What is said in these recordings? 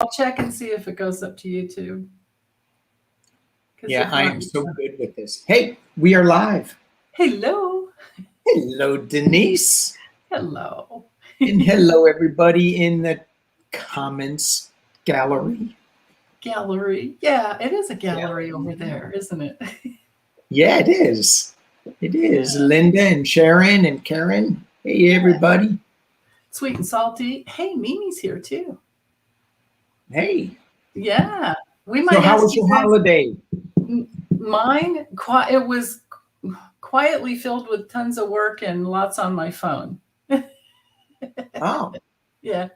I'll check and see if it goes up to YouTube. Yeah, I am so good with this. Hey, we are live. Hello. Hello, Denise. Hello. And hello, everybody in the comments gallery. Gallery. Yeah, it is a gallery over there, isn't it? Yeah, it is. It is. Yeah. Linda and Sharon and Karen. Hey, everybody. Sweet and salty. Hey, Mimi's here too. Hey. Yeah. We might. So how was your holiday? Mine, it was quietly filled with tons of work and lots on my phone. Oh. Yeah.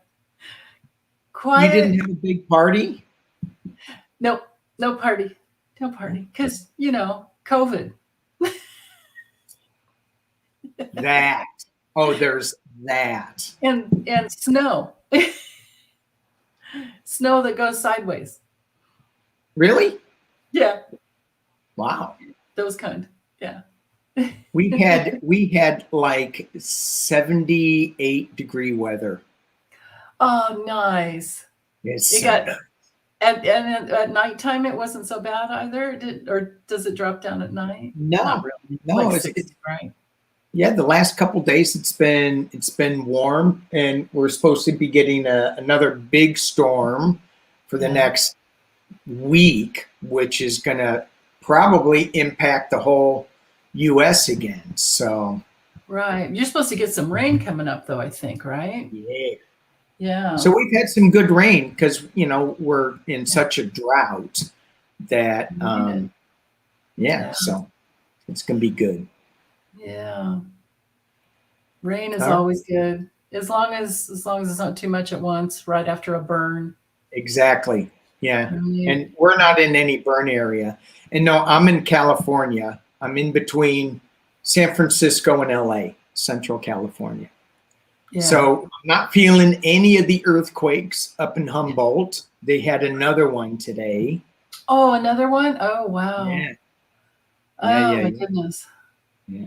Quiet. You didn't have a big party? Nope. No party. No party. Because, COVID. That. Oh, there's that. And snow. Snow that goes sideways. Really? Yeah. Wow. Those kind. Yeah. we had like 78-degree weather. Oh, nice. It got and at nighttime it wasn't so bad either. Or does it drop down at night? No, not really. No, like 60, right? Yeah, the last couple of days it's been warm, and we're supposed to be getting another big storm for the next week, which is going to probably impact the whole U.S. again. So, right, you're supposed to get some rain coming up, though. I think, right? Yeah. Yeah. So we've had some good rain because we're in such a drought that so it's going to be good. Yeah. Rain is always good, as long as it's not too much at once, right after a burn. Exactly. Yeah. And we're not in any burn area. And no, I'm in California. I'm in between San Francisco and LA, Central California. Yeah. So I'm not feeling any of the earthquakes up in Humboldt. They had another one today. Oh, another one? Oh, wow. Yeah. Oh, my goodness. Yeah.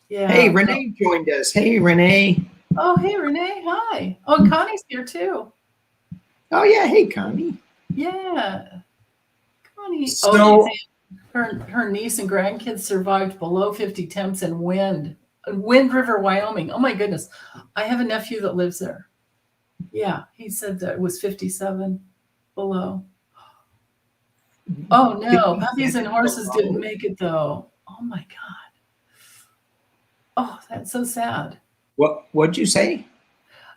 Yeah. Hey, Renee joined us. Hey, Renee. Oh, hey, Renee. Hi. Oh, Connie's here too. Oh, yeah. Hey, Connie. Yeah. Connie. So, her niece and grandkids survived below 50 temps in Wind River, Wyoming. Oh, my goodness. I have a nephew that lives there. Yeah. He said that it was 57 below. Oh, no. Puppies and horses didn't make it, though. Oh, my God. Oh, that's so sad. What'd you say?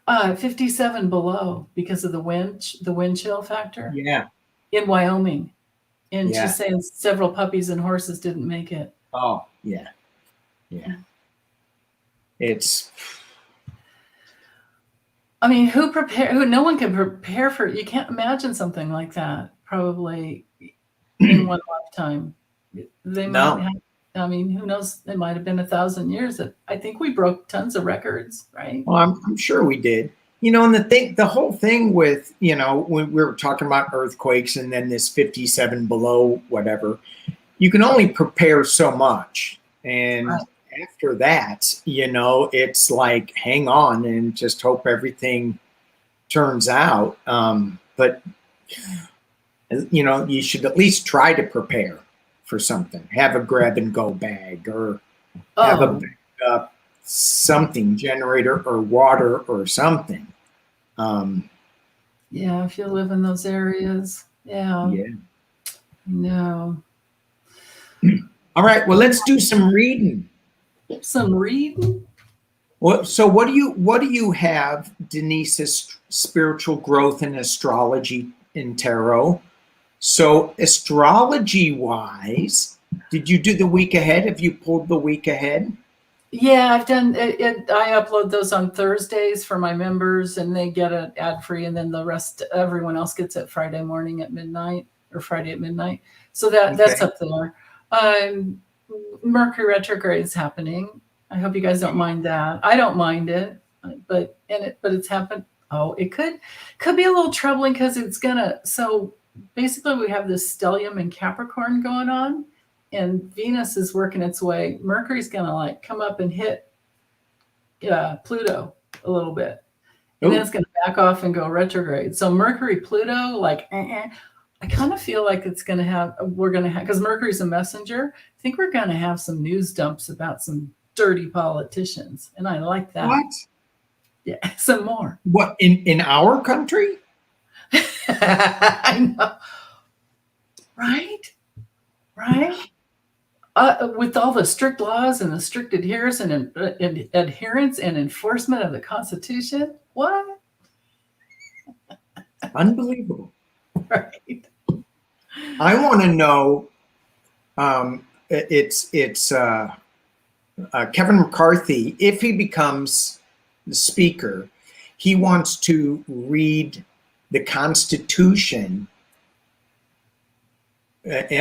57 below because of the wind chill factor. Yeah. In Wyoming. And she's saying several puppies and horses didn't make it. Oh, yeah. Yeah. I mean, no one can prepare for it. You can't imagine something like that probably in one lifetime. They might have, I mean, who knows? It might have been 1,000 years. I think we broke tons of records, right? Well, I'm sure we did. And the whole thing with, when we were talking about earthquakes and then this 57 below, whatever, you can only prepare so much. And after that, it's like, hang on and just hope everything turns out. But, you should at least try to prepare for something. Have a grab and go bag or have a backup something, generator or water or something. Yeah, if you live in those areas. Yeah. No. All right. Well, let's do some reading. Some reading? Well, so what do you have, Denise's spiritual growth in astrology in tarot? So astrology-wise, did you do the week ahead? Have you pulled the week ahead? Yeah, I've done it. I upload those on Thursdays for my members, and they get it ad-free, and then the rest, everyone else gets it Friday morning at midnight or Friday at midnight. So that's up there. Mercury retrograde is happening. I hope you guys don't mind that. I don't mind it, but it's happened. Oh, it could be a little troubling because it's so basically we have this stellium in Capricorn going on, and Venus is working its way. Mercury's gonna come up and hit Pluto a little bit, and then it's gonna back off and go retrograde. So Mercury, Pluto, like, I kind of feel like we're going to have, because Mercury's a messenger. I think we're going to have some news dumps about some dirty politicians. And I like that. What? Yeah, some more. What, in our country? I know. Right? Right? With all the strict laws and the strict adherence and enforcement of the Constitution, what? Unbelievable. Right. I want to know. It's Kevin McCarthy. If he becomes the speaker, he wants to read the Constitution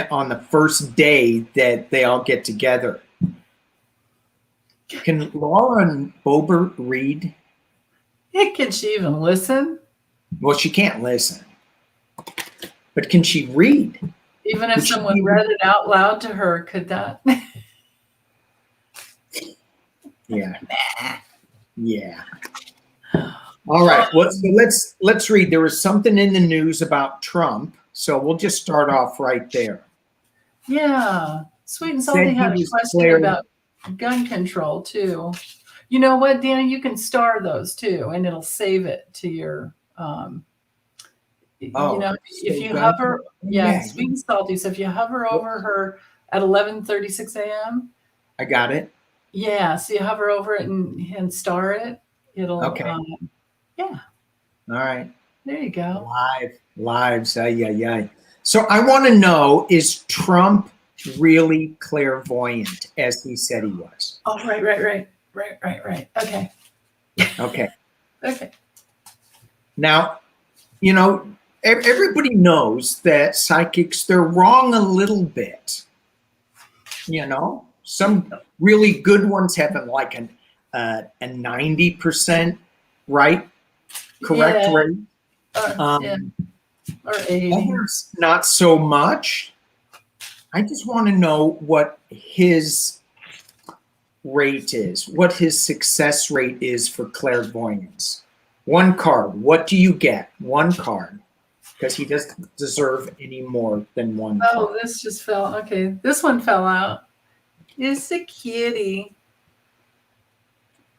on the first day that they all get together. Can Laura and Boebert read? Can she even listen? Well, she can't listen, but can she read? Even if someone read it out loud to her, could that? Yeah. Yeah. All right. Well, so let's read. There was something in the news about Trump, so we'll just start off right there. Yeah. Sweet and Salty had a question declared about gun control too. You know what, Dan? You can star those too, and it'll save it to your. You know, if you hover, Sweet and Salty. So if you hover over her at 11:36 a.m. I got it. Yeah. So you hover over it and star it. It'll. Okay. Yeah. All right. There you go. Lives. Ay. So I want to know, is Trump really clairvoyant as he said he was? Oh, right. Okay. Okay. Okay. Now, you know, everybody knows that psychics, they're wrong a little bit. You know, some really good ones have like a 90% correct rate. Or 80. Others, not so much. I just want to know what his rate is, what his success rate is for clairvoyance. One card. What do you get? One card. Because he doesn't deserve any more than one card. Oh, this just fell. Okay, this one fell out. It's a kitty.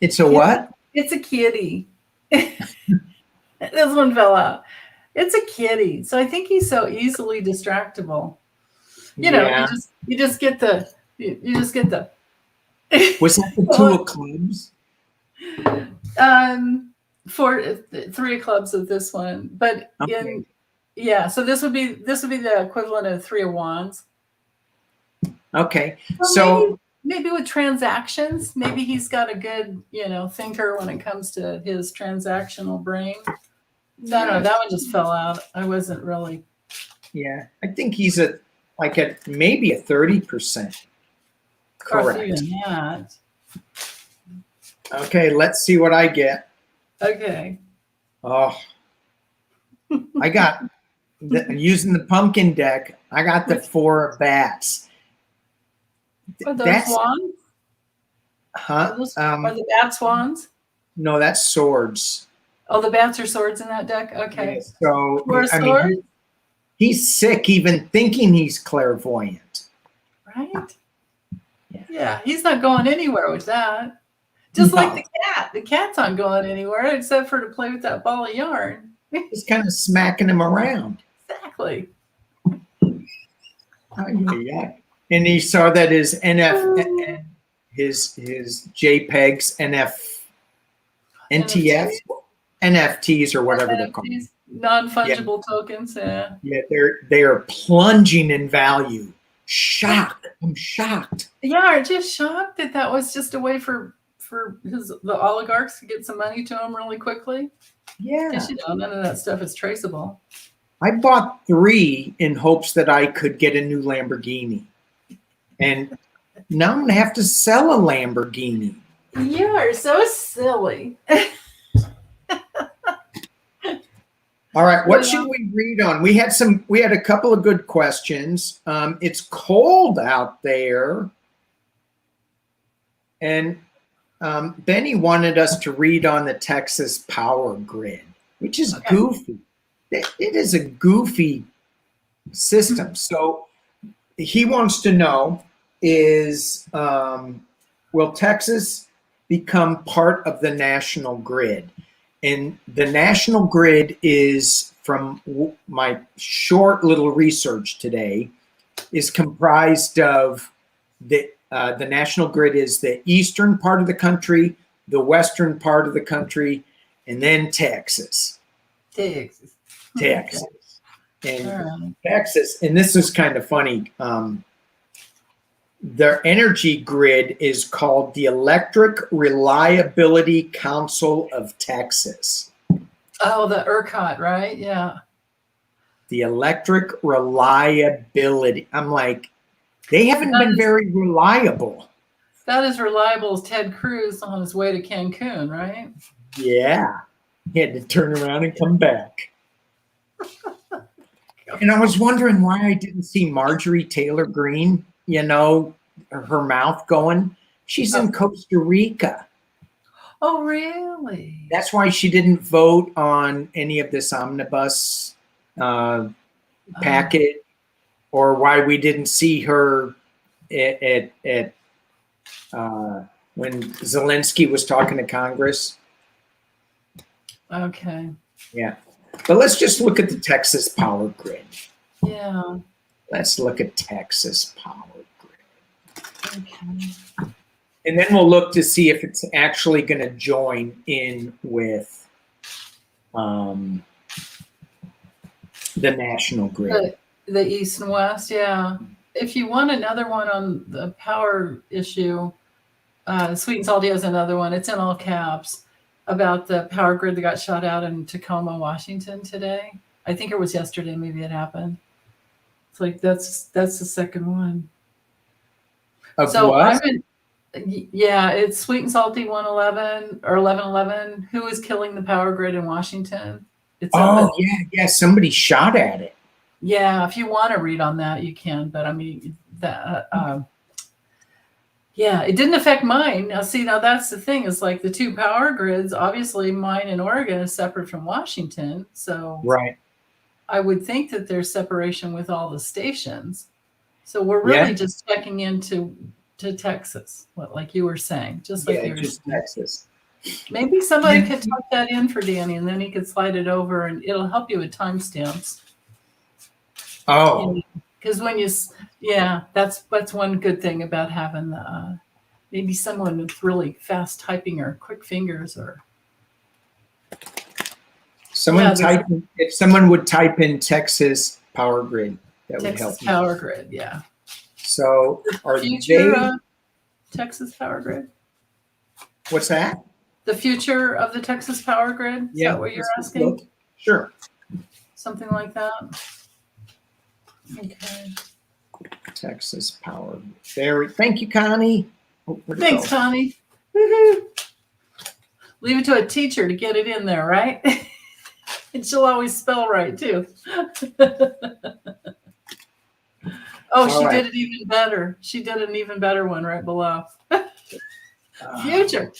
It's a what? It's a kitty. This one fell out. It's a kitty. So I think he's so easily distractible. You know, you just get the. Was that the two of clubs? For 3 of clubs of this one, but okay. So this would be the equivalent of 3 of wands. Okay, so maybe with transactions, maybe he's got a good thinker when it comes to his transactional brain. No, that one just fell out. I wasn't really. Yeah, I think he's at maybe a 30%. Correct. Or even that. Okay, let's see what I get. Okay. Oh, I got using the pumpkin deck. I got the 4 of bats. Are those wands? Huh? Are the bats wands? No, that's swords. Oh, the bats are swords in that deck. Okay. Yeah, so I mean, he's sick even thinking he's clairvoyant. Right. Yeah, he's not going anywhere with that. Just like the cat. The cat's not going anywhere except for to play with that ball of yarn. Just kind of smacking him around. Exactly. Yeah. And he saw that his his JPEGs, NFTs or whatever they're called. Non-fungible tokens. Yeah. Yeah, they are plunging in value. Shocked. I'm shocked. Yeah, are just shocked that was just a way for the oligarchs to get some money to him really quickly. Yeah. Because none of that stuff is traceable. I bought 3 in hopes that I could get a new Lamborghini. And now I'm going to have to sell a Lamborghini. You're so silly. All right, what should we read on? We had a couple of good questions. It's cold out there. And Benny wanted us to read on the Texas power grid. which is Okay. goofy. It is a goofy system. So he wants to know is will Texas become part of the national grid? And the national grid is, from my short little research today, is comprised of the national grid is the eastern part of the country, the western part of the country, and then Texas. Texas. Texas. And Right. Texas, and this is kind of funny. Their energy grid is called the Electric Reliability Council of Texas. Oh, the ERCOT, right? Yeah. The Electric Reliability. I'm like, they haven't been very reliable. That is reliable as Ted Cruz on his way to Cancun, right? Yeah. He had to turn around and come back. And I was wondering why I didn't see Marjorie Taylor Greene, her mouth going. She's in Costa Rica. Oh, really? That's why she didn't vote on any of this omnibus packet, or why we didn't see her at when Zelensky was talking to Congress. Okay. Yeah. But let's just look at the Texas power grid. Yeah. Let's look at Texas power grid. Okay. And then we'll look to see if it's actually going to join in with the national grid. The East and West, yeah. If you want another one on the power issue, Sweet and Salty has another one. It's in all caps about the power grid that got shot out in Tacoma, Washington today. I think it was yesterday. Maybe it happened. It's like that's the second one. Of what? Yeah, it's Sweet and Salty 111 or 1111. Who is killing the power grid in Washington? It's yeah. Somebody shot at it. Yeah, if you want to read on that, you can. But I mean, that yeah, it didn't affect mine. Now, see, now that's the thing. Is like the two power grids. Obviously, mine in Oregon is separate from Washington, so right. I would think that there's separation with all the stations. So we're really just checking into Texas, like you were saying, just like you were just saying. Texas. Maybe somebody could type that in for Danny, and then he could slide it over, and it'll help you with timestamps. Oh, because when you, that's one good thing about having maybe someone with really fast typing or quick fingers, or someone if someone would type in Texas power grid, that would help. Texas power grid, yeah. So are future Texas power grid? What's that? The future of the Texas power grid? Is that what you're asking? Sure. Something like that. Okay. Texas power. Thank you, Connie. Thanks, Connie. Woo-hoo. Leave it to a teacher to get it in there, right? And she'll always spell right too. She did it even better. She did an even better one right below. Future.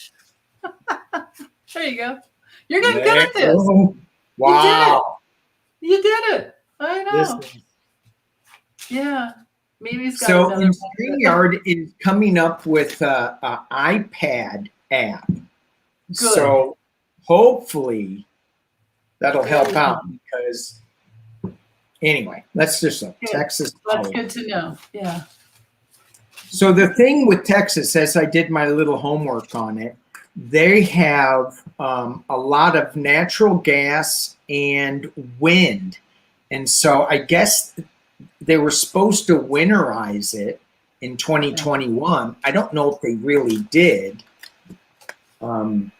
There you go. You're getting good at this. Wow. You did it. I know. Yeah. Maybe it's got so StreamYard is coming up with an iPad app. Good. So hopefully that'll help out, because anyway, let's just look. Texas. That's good to know. Yeah. So the thing with Texas, as I did my little homework on it, they have a lot of natural gas and wind. And so I guess they were supposed to winterize it in 2021. I don't know if they really did. Okay.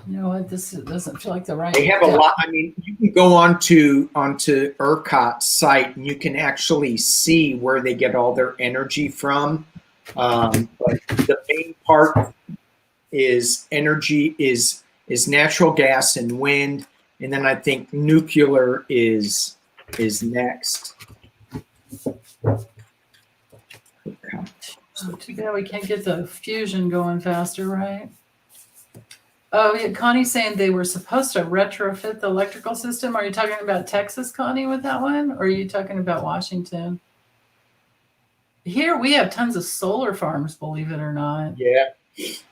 You know what? This doesn't feel like the right. They have a lot. I mean, you can go onto ERCOT's site and you can actually see where they get all their energy from. But the main part is energy is natural gas and wind, and then I think nuclear is next. Too bad we can't get the fusion going faster, right? Oh, yeah, Connie's saying they were supposed to retrofit the electrical system. Are you talking about Texas, Connie, with that one? Or are you talking about Washington? Here we have tons of solar farms, believe it or not. Yeah.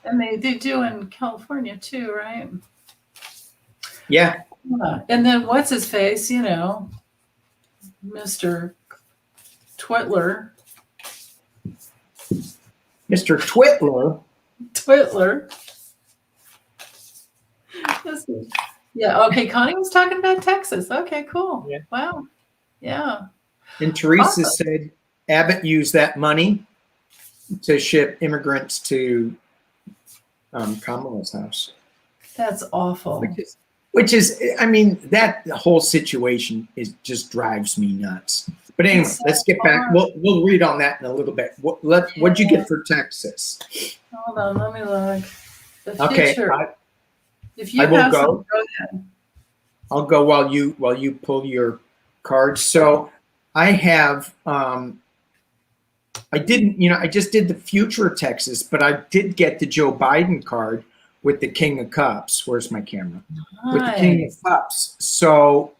And they do in California too, right? Yeah. Yeah. And then what's his face, Mr. Twitler. Mr. Twitler. Twitler. Yeah, okay. Connie was talking about Texas. Okay, cool. Yeah. Wow. Yeah. And Teresa Awesome. said Abbott used that money to ship immigrants to Kamala's house. That's awful. Which is, I mean, that whole situation just drives me nuts. But anyway, So let's get back. We'll read on that in a little bit. What'd you get for Texas? Hold on, let me look. The Okay, future. If you I will have go. some, go ahead. I'll go while you pull your cards. So I have I didn't, I just did the future of Texas, but I did get the Joe Biden card with the King of Cups. Where's my camera? Nice. With the King of Cups. So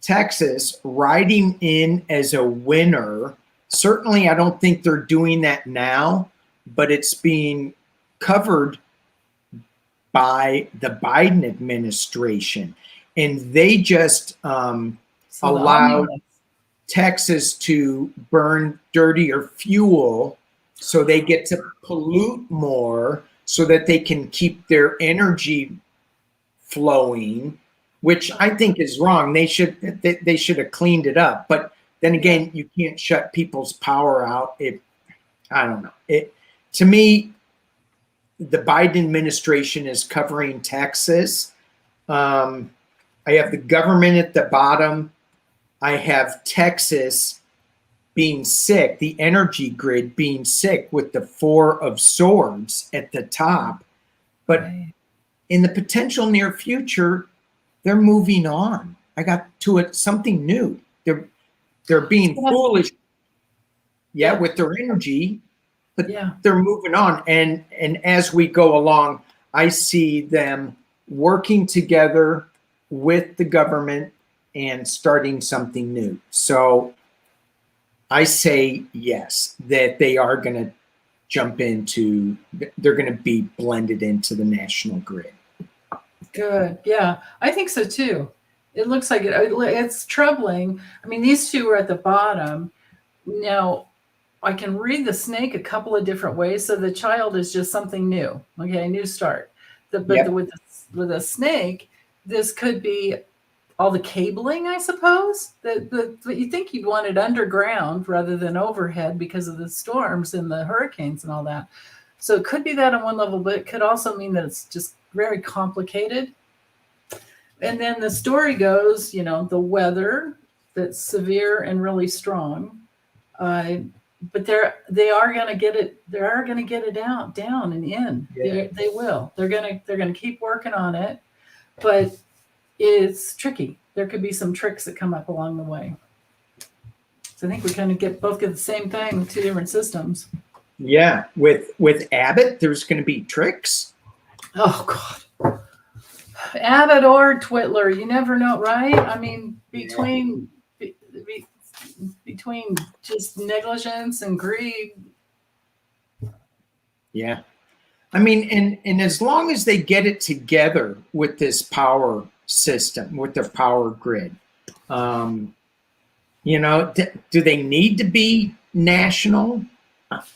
Texas riding in as a winner. Certainly, I don't think they're doing that now, but it's being covered by the Biden administration. And they just allowed Texas to burn dirtier fuel so they get to pollute more so that they can keep their energy flowing, which I think is wrong. They should have cleaned it up. But then again, you can't shut people's power out. I don't know. To me, the Biden administration is covering Texas. I have the government at the bottom. I have Texas being sick, the energy grid being sick with the Four of Swords at the top. But in the potential near future, they're moving on. I got to it something new. They're being foolish, with their energy, but they're moving on. And as we go along, I see them working together with the government and starting something new. So I say yes, that they are going to they're going to be blended into the national grid. Good. Yeah, I think so too. It looks like it's troubling. I mean, these two are at the bottom. Now, I can read the snake a couple of different ways. So the child is just something new. Okay, a new start. With a snake, this could be all the cabling, I suppose. But you think you'd want it underground rather than overhead because of the storms and the hurricanes and all that. So it could be that on one level, but it could also mean that it's just very complicated. And then the story goes, the weather that's severe and really strong. But they are going to get it. They are going to get it down and in. Yeah. They will. They're going to keep working on it, but it's tricky. There could be some tricks that come up along the way. So I think we kind of both get the same thing with two different systems. Yeah, with Abbott, there's going to be tricks. Oh God, Abbott or Twitler, you never know, right? I mean, between just negligence and greed. Yeah. I mean, and as long as they get it together with this power system, with their power grid, do they need to be national?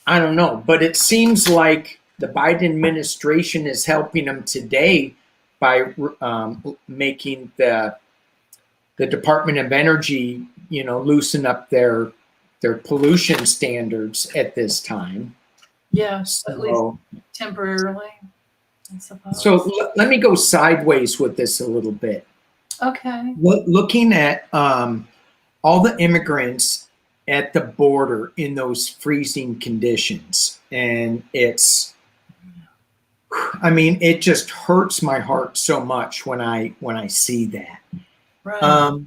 I don't know, but it seems like the Biden administration is helping them today by making the Department of Energy, loosen up their pollution standards at this time. Yeah, so, at least temporarily, I suppose. So let me go sideways with this a little bit. Okay. Looking at all the immigrants at the border in those freezing conditions, and it just hurts my heart so much when I see that. Right.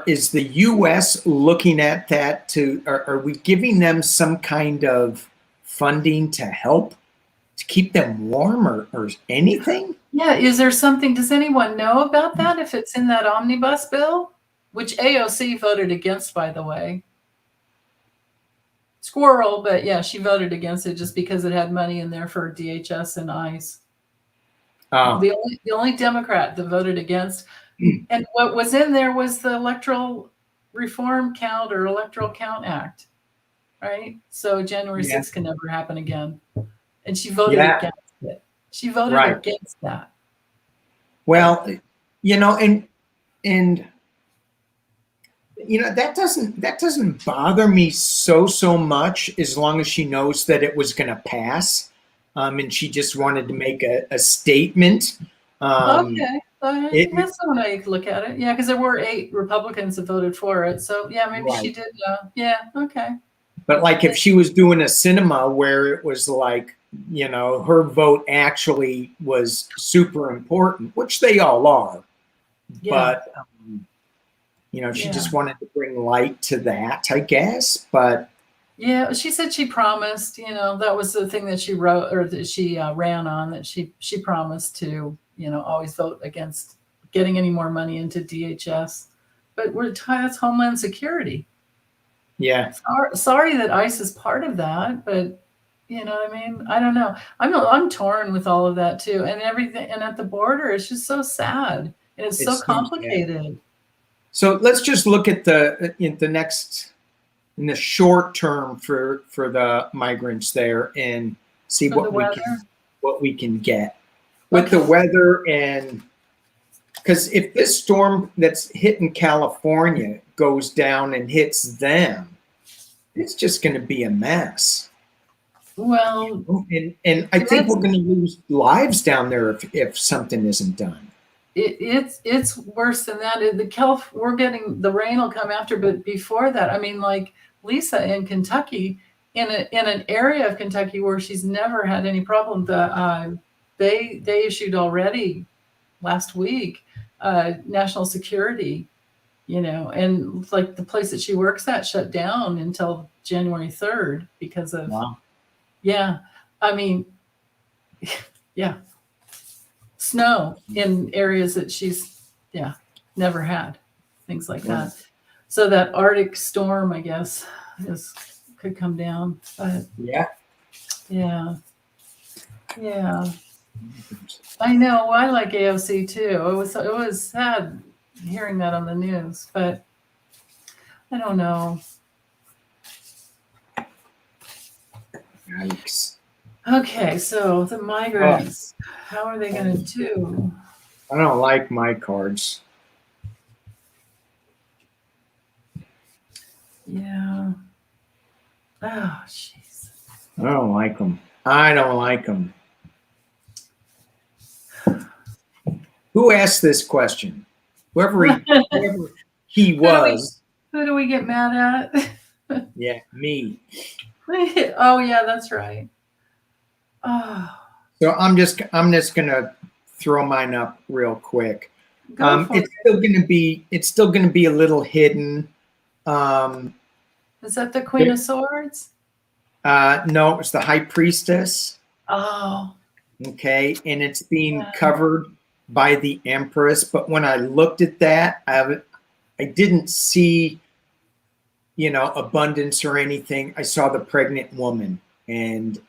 is the U.S. looking at that to, are we giving them some kind of funding to help to keep them warm or anything? Yeah, is there something, does anyone know about that, if it's in that omnibus bill? Which AOC voted against, by the way. Squirrel, but yeah, she voted against it just because it had money in there for DHS and ICE. The only Democrat that voted against. And what was in there was the Electoral Reform Count or Electoral Count Act, right? So January 6th can never happen again. And she voted against it. She voted against that. Well, you know, and you know, that doesn't bother me so much, as long as she knows that it was going to pass, and she just wanted to make a statement. Okay, that's one way you could look at it. Yeah, because there were 8 Republicans that voted for it. So yeah, maybe she did. Yeah, okay. But like, if she was doing a cinema where it was like, you know, her vote actually was super important, which they all are, but you know, she just wanted to bring light to that, I guess. But yeah, she said she promised, you know, that was the thing that she wrote, or that she ran on, that she promised to, you know, always vote against getting any more money into DHS. But that's Homeland Security. Yeah. Sorry that ICE is part of that, but you know what I mean? I don't know. I'm torn with all of that too, and everything. And at the border, it's just so sad, and it's so complicated. So let's just look at the next, in the short term for the migrants there, and see what we can get with the weather. And because if this storm that's hitting California goes down and hits them, it's just going to be a mess. Well, and I think we're going to lose lives down there if something isn't done. It's worse than that. We're getting, the rain will come after, but before that, I mean, like Lisa in Kentucky, in an area of Kentucky where she's never had any problem, they issued already last week national security, you know, and like the place that she works at shut down until January 3rd because of I mean, yeah. Snow in areas that she's never had, things like that. So that Arctic storm, I guess, could come down. But yeah. I know. I like AOC too. It was sad hearing that on the news, but I don't know. Yikes. Okay, so the migrants, how are they going to do? I don't like my cards. Yeah. Oh, jeez. I don't like them. I don't like them. Who asked this question? Whoever he was. Who do we get mad at? Yeah, me. Oh, yeah, that's right. Oh. So I'm just gonna throw mine up real quick. It's still gonna be a little hidden. Is that the Queen of Swords? No, it's the High Priestess. Oh. Okay, and it's being covered by the Empress. But when I looked at that, I didn't see, you know, abundance or anything. I saw the pregnant woman, and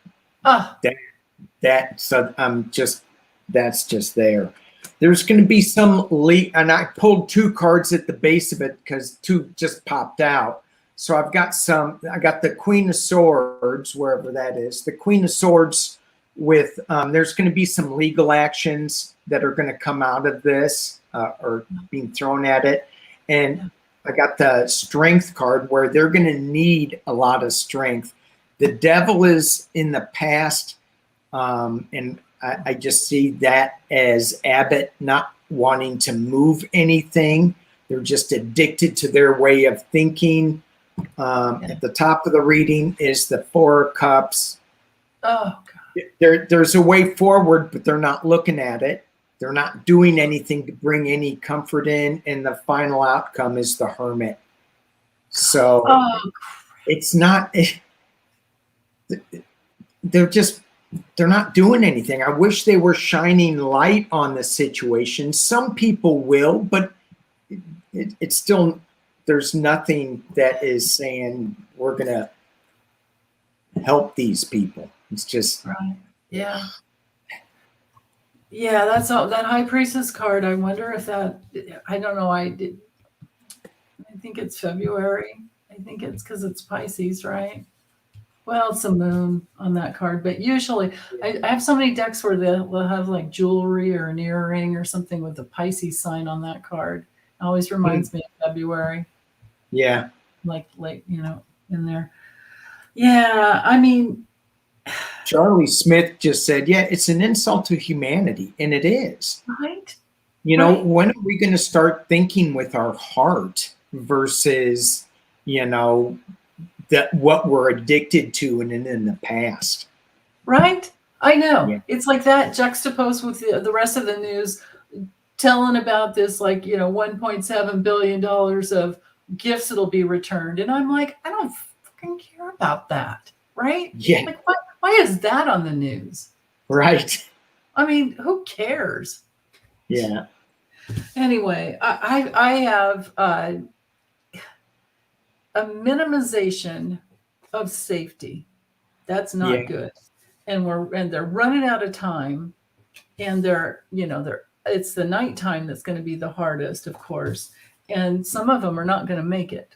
so that's just there. There's going to be some leak, and I pulled 2 cards at the base of it because 2 just popped out. So I got the Queen of Swords, wherever that is, the Queen of Swords with, there's going to be some legal actions that are going to come out of this or being thrown at it. And I got the Strength card where they're going to need a lot of strength. The Devil is in the past, and I just see that as Abbott not wanting to move anything. They're just addicted to their way of thinking. At the top of the reading is the 4 of Cups. Oh, God. There's a way forward, but they're not looking at it. They're not doing anything to bring any comfort in, and the final outcome is the hermit. So Oh, it's not. They're just they're not doing anything. I wish they were shining light on the situation. Some people will, but it's still there's nothing that is saying we're gonna help these people. It's just right. Yeah. Yeah, that's all that high priestess card. I wonder if that I don't know. I think it's February. I think it's because it's Pisces, right? Well, it's a moon on that card, but usually I have so many decks where they'll have like jewelry or an earring or something with the Pisces sign on that card. It always reminds me of February, yeah. like late, in there. Yeah, I mean, Charlie Smith just said, "Yeah, it's an insult to humanity," and it is. right? When Right. are we going to start thinking with our heart versus, that what we're addicted to and in the past? Right? I know. Yeah. It's like that juxtaposed with the rest of the news telling about this, like, $1.7 billion of gifts that'll be returned. And I'm like, I don't fucking care about that. Right? Yeah. Like, why is that on the news? Right. I mean, who cares? Yeah. Anyway, I have a minimization of safety. That's not Yeah. good. And they're running out of time, and it's the nighttime that's going to be the hardest, of course. And some of them are not going to make it.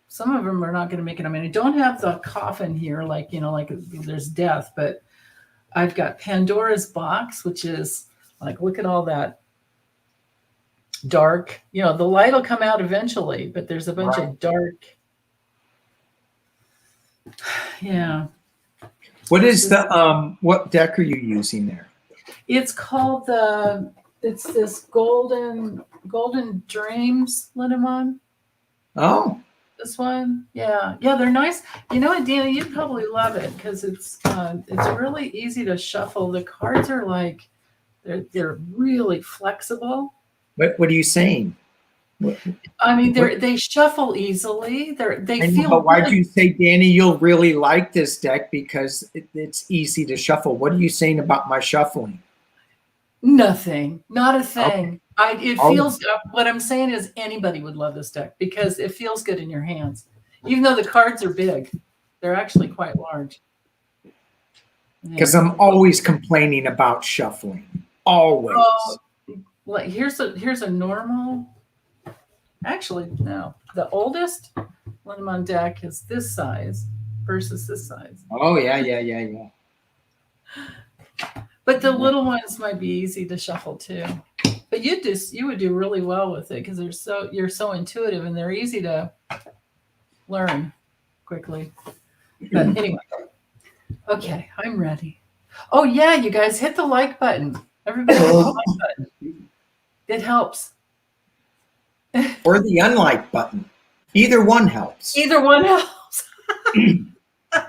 Some of them are not going to make it. I mean, I don't have the coffin here, like there's death, but I've got Pandora's box, which is like, look at all that dark. The light will come out eventually, but there's a bunch of dark. Yeah. What is what deck are you using there? It's called it's this golden dreams, Lindemann. Oh. This one. Yeah. Yeah, they're nice. You know what, Dana, you'd probably love it because it's really easy to shuffle. The cards are like they're really flexible. What are you saying? I mean, they shuffle easily. They feel. But why'd you say, Danny, you'll really like this deck because it's easy to shuffle? What are you saying about my shuffling? Nothing. Not a thing. Okay. It feels. What I'm saying is anybody would love this deck because it feels good in your hands, even though the cards are big. They're actually quite large. Because I'm always complaining about shuffling. Always. Like here's a normal. Actually, no. The oldest Lindemann deck is this size versus this size. Oh yeah. But the little ones might be easy to shuffle too. But you would do really well with it because you're so intuitive and they're easy to learn quickly. But anyway, okay, I'm ready. Oh yeah, you guys hit the like button. Everybody hit the like button. It helps. Or the unlike button. Either one helps. Either one helps.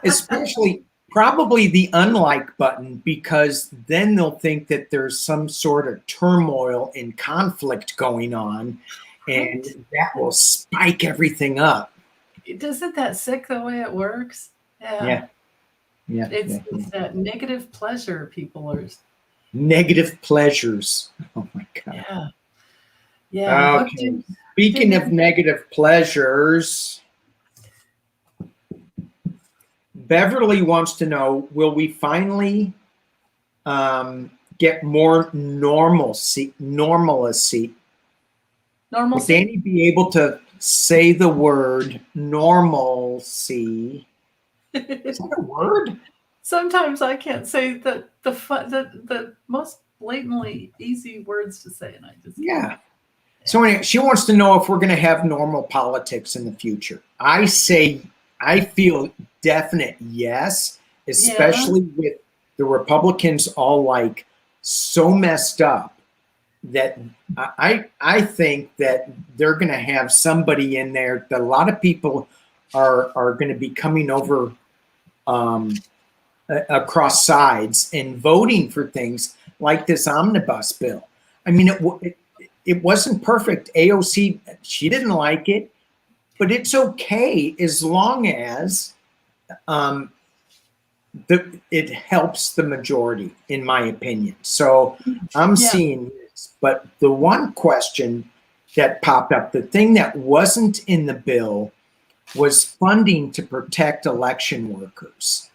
Especially probably the unlike button, because then they'll think that there's some sort of turmoil and conflict going on, and that will spike everything up. Isn't that sick the way it works? Yeah. It's that negative pleasure people are. Negative pleasures. Oh my God. Yeah. Okay. Speaking of negative pleasures, Beverly wants to know, will we finally get more normalcy? Will Danny be able to say the word normalcy? Is that a word? Sometimes I can't say the most blatantly easy words to say, and I just So anyway, she wants to know if we're going to have normal politics in the future. I feel definite yes, especially with the Republicans all like so messed up that I think that they're going to have somebody in there that a lot of people are going to be coming over across sides and voting for things like this omnibus bill. I mean, it wasn't perfect. AOC, she didn't like it, but it's okay as long as it helps the majority, in my opinion. So I'm Yeah. seeing this. But the one question that popped up, the thing that wasn't in the bill was funding to protect election workers.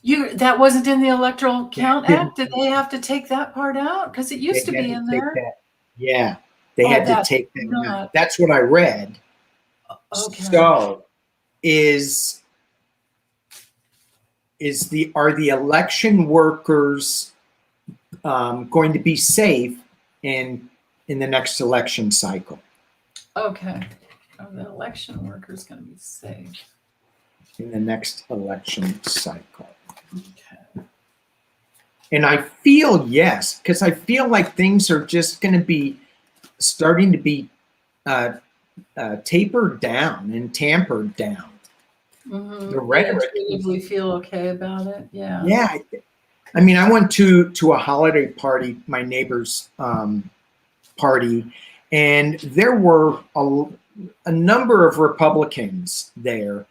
That wasn't in the Electoral Count Didn't Act? Did they have to take that part out? Because it used to they had be to in take there. that? Yeah, they Oh, had to that's take that out. not That's what I read. okay. So are the election workers going to be safe in the next election cycle? Okay. Oh, the election worker's going to be safe. In the next election cycle. Okay. And I feel yes, because I feel like things are just going to be starting to be tapered down and tampered down. Mm-hmm. The You rhetoric. intuitively feel okay about it. Yeah. Yeah. I mean, I went to a holiday party, my neighbor's party, and there were a number of Republicans there.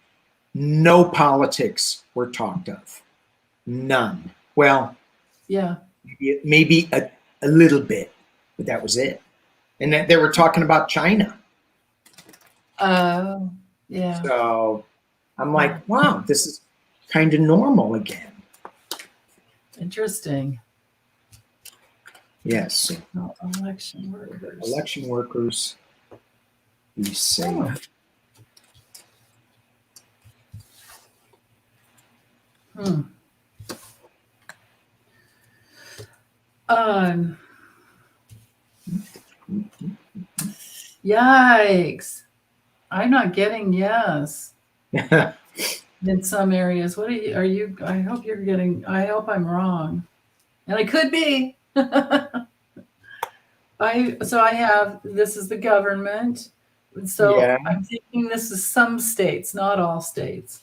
No politics were talked of. None. Well, Yeah. maybe a little bit, but that was it. And they were talking about China. Oh, yeah. So I'm like, wow, this is kind of normal again. Interesting. Yes. Oh, election workers. Election workers, be safe. Hmm. Yikes. I'm not getting yes in some areas. What are you? I hope you're getting, I hope I'm wrong. And I could be. I have, this is the government. So Yeah. I'm thinking this is some states, not all states.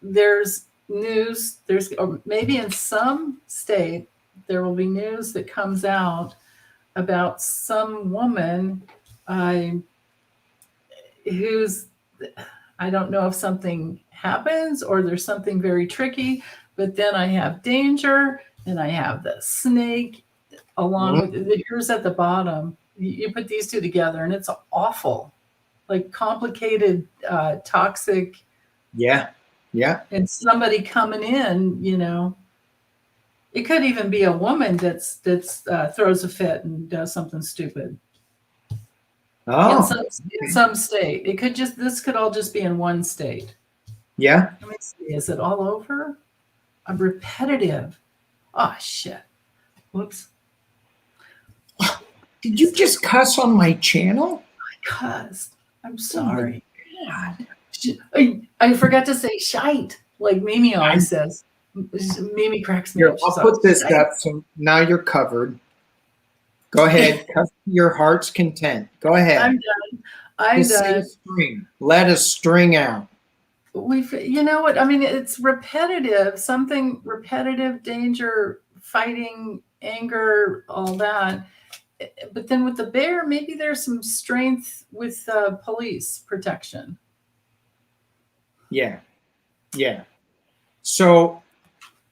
There's news, or maybe in some state, there will be news that comes out about some woman who's, I don't know if something happens or there's something very tricky, but then I have danger and I have the snake along with here's at the bottom. You put these two together and it's awful, like complicated, toxic. Yeah. Yeah. And somebody coming in, it could even be a woman that's throws a fit and does something stupid. Oh. In some state, this could all just be in one state. Yeah. Let me see. Is it all over? I'm repetitive. Oh shit. Whoops. Did you just cuss on my channel? I cussed. I'm sorry. God. I forgot to say shite, like Mimi always says. Mimi cracks me Here, up. I'll put this up so now you're covered. Go ahead. Cuss to your heart's content. Go ahead. I'm done. I'm Just say done. string. Let a string out. You know what? I mean, it's repetitive, something repetitive, danger, fighting, anger, all that. But then with the bear, maybe there's some strength with police protection. Yeah. Yeah. So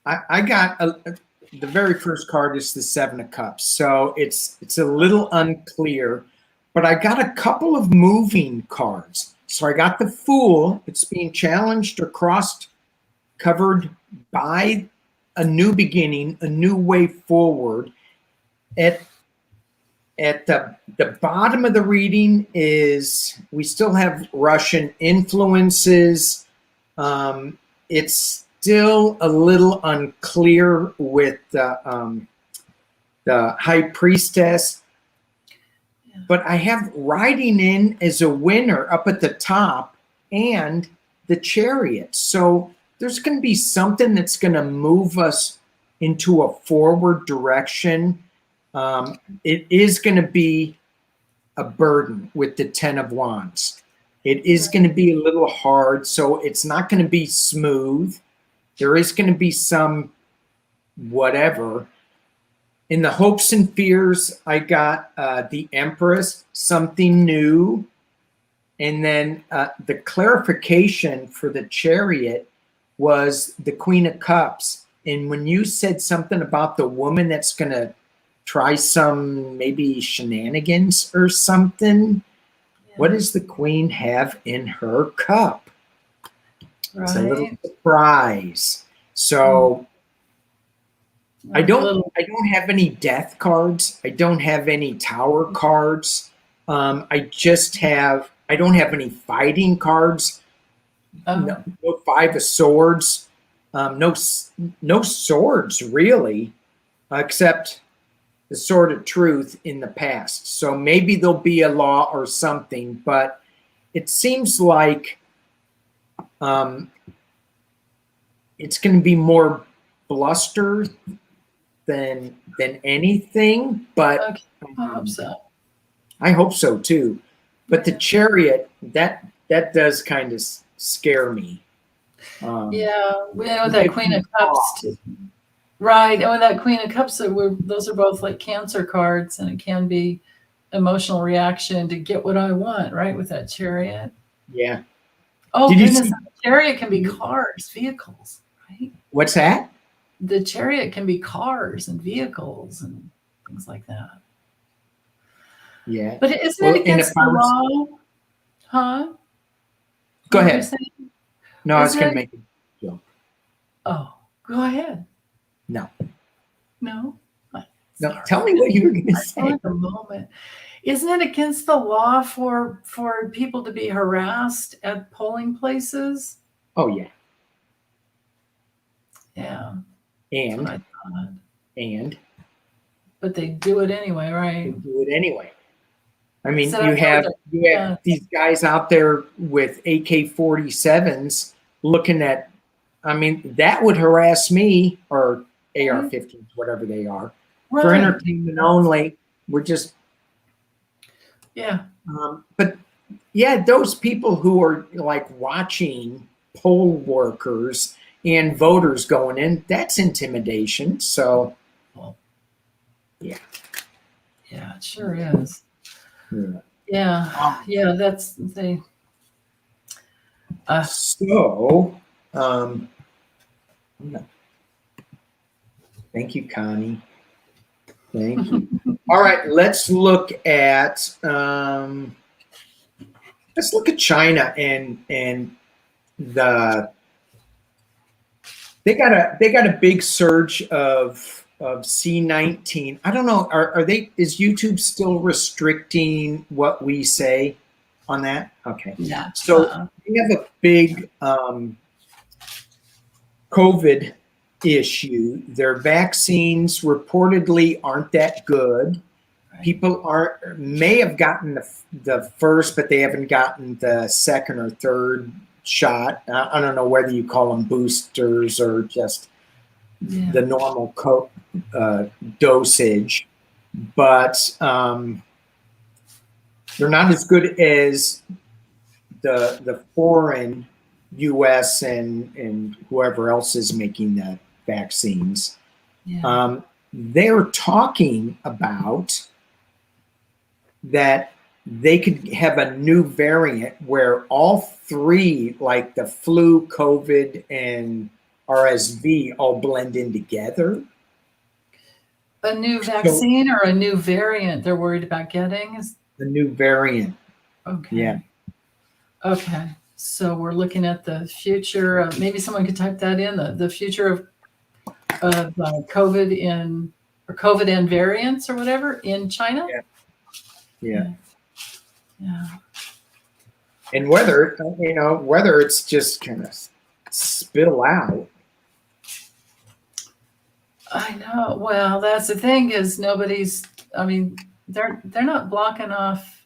I got the very first card is the Seven of Cups. So it's a little unclear, but I got a couple of moving cards. So I got the Fool. It's being challenged or crossed, covered by a new beginning, a new way forward. At the bottom of the reading is we still have Russian influences. It's still a little unclear with the High Priestess. But I have riding in as a winner up at the top and the Chariot. So there's going to be something that's going to move us into a forward direction. It is going to be a burden with the Ten of Wands. It is going to be a little hard, so it's not going to be smooth. There is going to be some whatever. In the hopes and fears, I got the Empress, something new. And then the clarification for the Chariot was the Queen of Cups. And when you said something about the woman that's going to try some maybe shenanigans or something, what does the Queen have in her cup? It's a little surprise. So I don't have any death cards. I don't have any tower cards. I don't have any fighting cards. No five of swords. No swords really, except the sword of truth in the past. So maybe there'll be a law or something, but it seems like it's going to be more bluster than anything. But I hope so. I hope so too. But the Chariot, that does kind of scare me. With that Queen of Cups, right? And with that Queen of Cups, those are both like Cancer cards, and it can be emotional reaction to get what I want, right? With that Chariot. Yeah. Oh goodness, the Chariot can be cars, vehicles, right? What's that? The Chariot can be cars and vehicles and things like that. Yeah. But isn't it against the law? Huh? Go ahead. No, I was going to make a joke. Oh, go ahead. No. No? No, tell me what you were going to say. At the moment. Isn't it against the law for people to be harassed at polling places? Oh, yeah. Yeah. But they do it anyway, right? They do it anyway. I mean, you have these guys out there with AK-47s looking at, I mean, that would harass me, or AR-15s, whatever they are, for entertainment only. We're just, but yeah, those people who are like watching poll workers and voters going in, that's intimidation. So, yeah. Yeah, it sure is. Yeah, that's the. Thank you, Connie. Thank you. All right, let's look at China and they got a big surge of C-19. I don't know. Is YouTube still restricting what we say on that? Okay. Yeah. So we have a big COVID issue. Their vaccines reportedly aren't that good. Right. People may have gotten the first, but they haven't gotten the second or third shot. I don't know whether you call them boosters or just the normal dosage, but they're not as good as the foreign U.S. and whoever else is making the vaccines. They're talking about that they could have a new variant where all three, like the flu, COVID, and RSV, all blend in together. A new vaccine or a new variant they're worried about getting? The new variant. Okay. Yeah. Okay. So we're looking at the future of, maybe someone could type that in, the future of COVID COVID and variants or whatever in China? Yeah. And whether it's just kind of spill out. I know. Well, that's the thing is they're not blocking off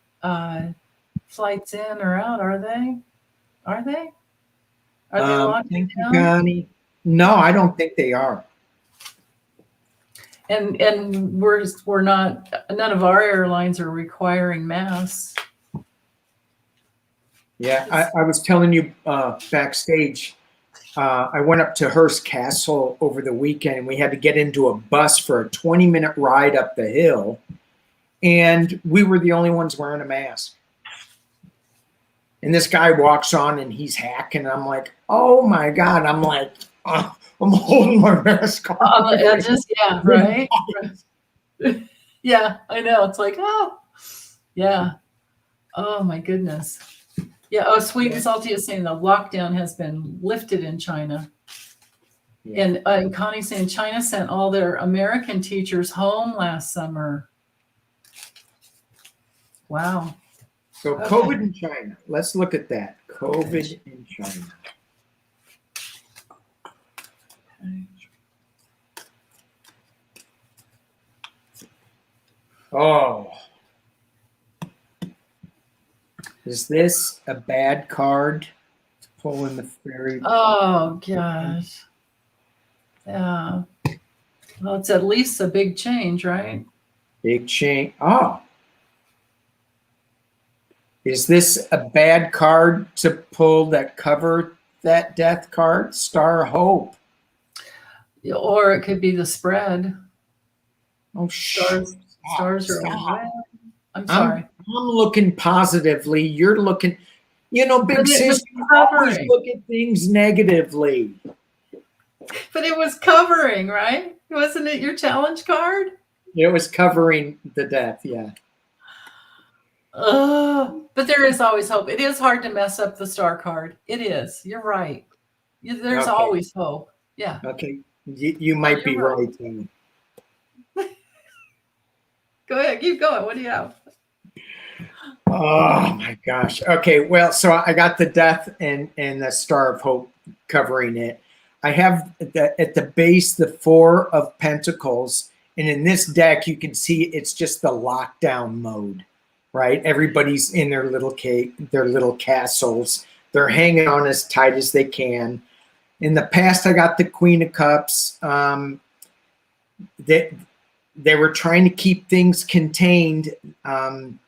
flights in or out, are they? Are they? Are they locking down? Connie? No, I don't think they are. And we're not. None of our airlines are requiring masks. Yeah, I was telling you backstage, I went up to Hearst Castle over the weekend, and we had to get into a bus for a 20-minute ride up the hill, and we were the only ones wearing a mask. And this guy walks on, and he's hacking. I'm like, oh my God. I'm like, I'm holding my mask on. On the edges, yeah, right? Yeah, I know. It's like, oh, yeah. Oh my goodness. Yeah. Oh, Sweet and Salty is saying the lockdown has been lifted in China. Yeah. And Connie's saying China sent all their American teachers home last summer. Wow. So Okay. COVID in China. Let's look at that. COVID in China. Oh. Is this a bad card to pull in the fairy? Oh gosh. Yeah. Well, it's at least a big change, right? Big change. Oh. Is this a bad card to pull that cover that death card? Star Hope. Or it could be the spread. Oh, Stars are red. I'm I'm sorry. looking positively. You're looking, Big But it was sis, you always covering. look at things negatively. But it was covering, right? Wasn't it your challenge card? It was covering the death, yeah. But there is always hope. It is hard to mess up the star card. It is. You're right. There's Okay. always hope. Yeah. Okay, you might be You're right. Too. Go ahead. Keep going. What do you have? Oh my gosh. Okay, well, so I got the death and the Star of Hope covering it. I have at the base the Four of Pentacles, and in this deck you can see it's just the lockdown mode, right? Everybody's in their little castles. They're hanging on as tight as they can. In the past, I got the Queen of Cups. They were trying to keep things contained.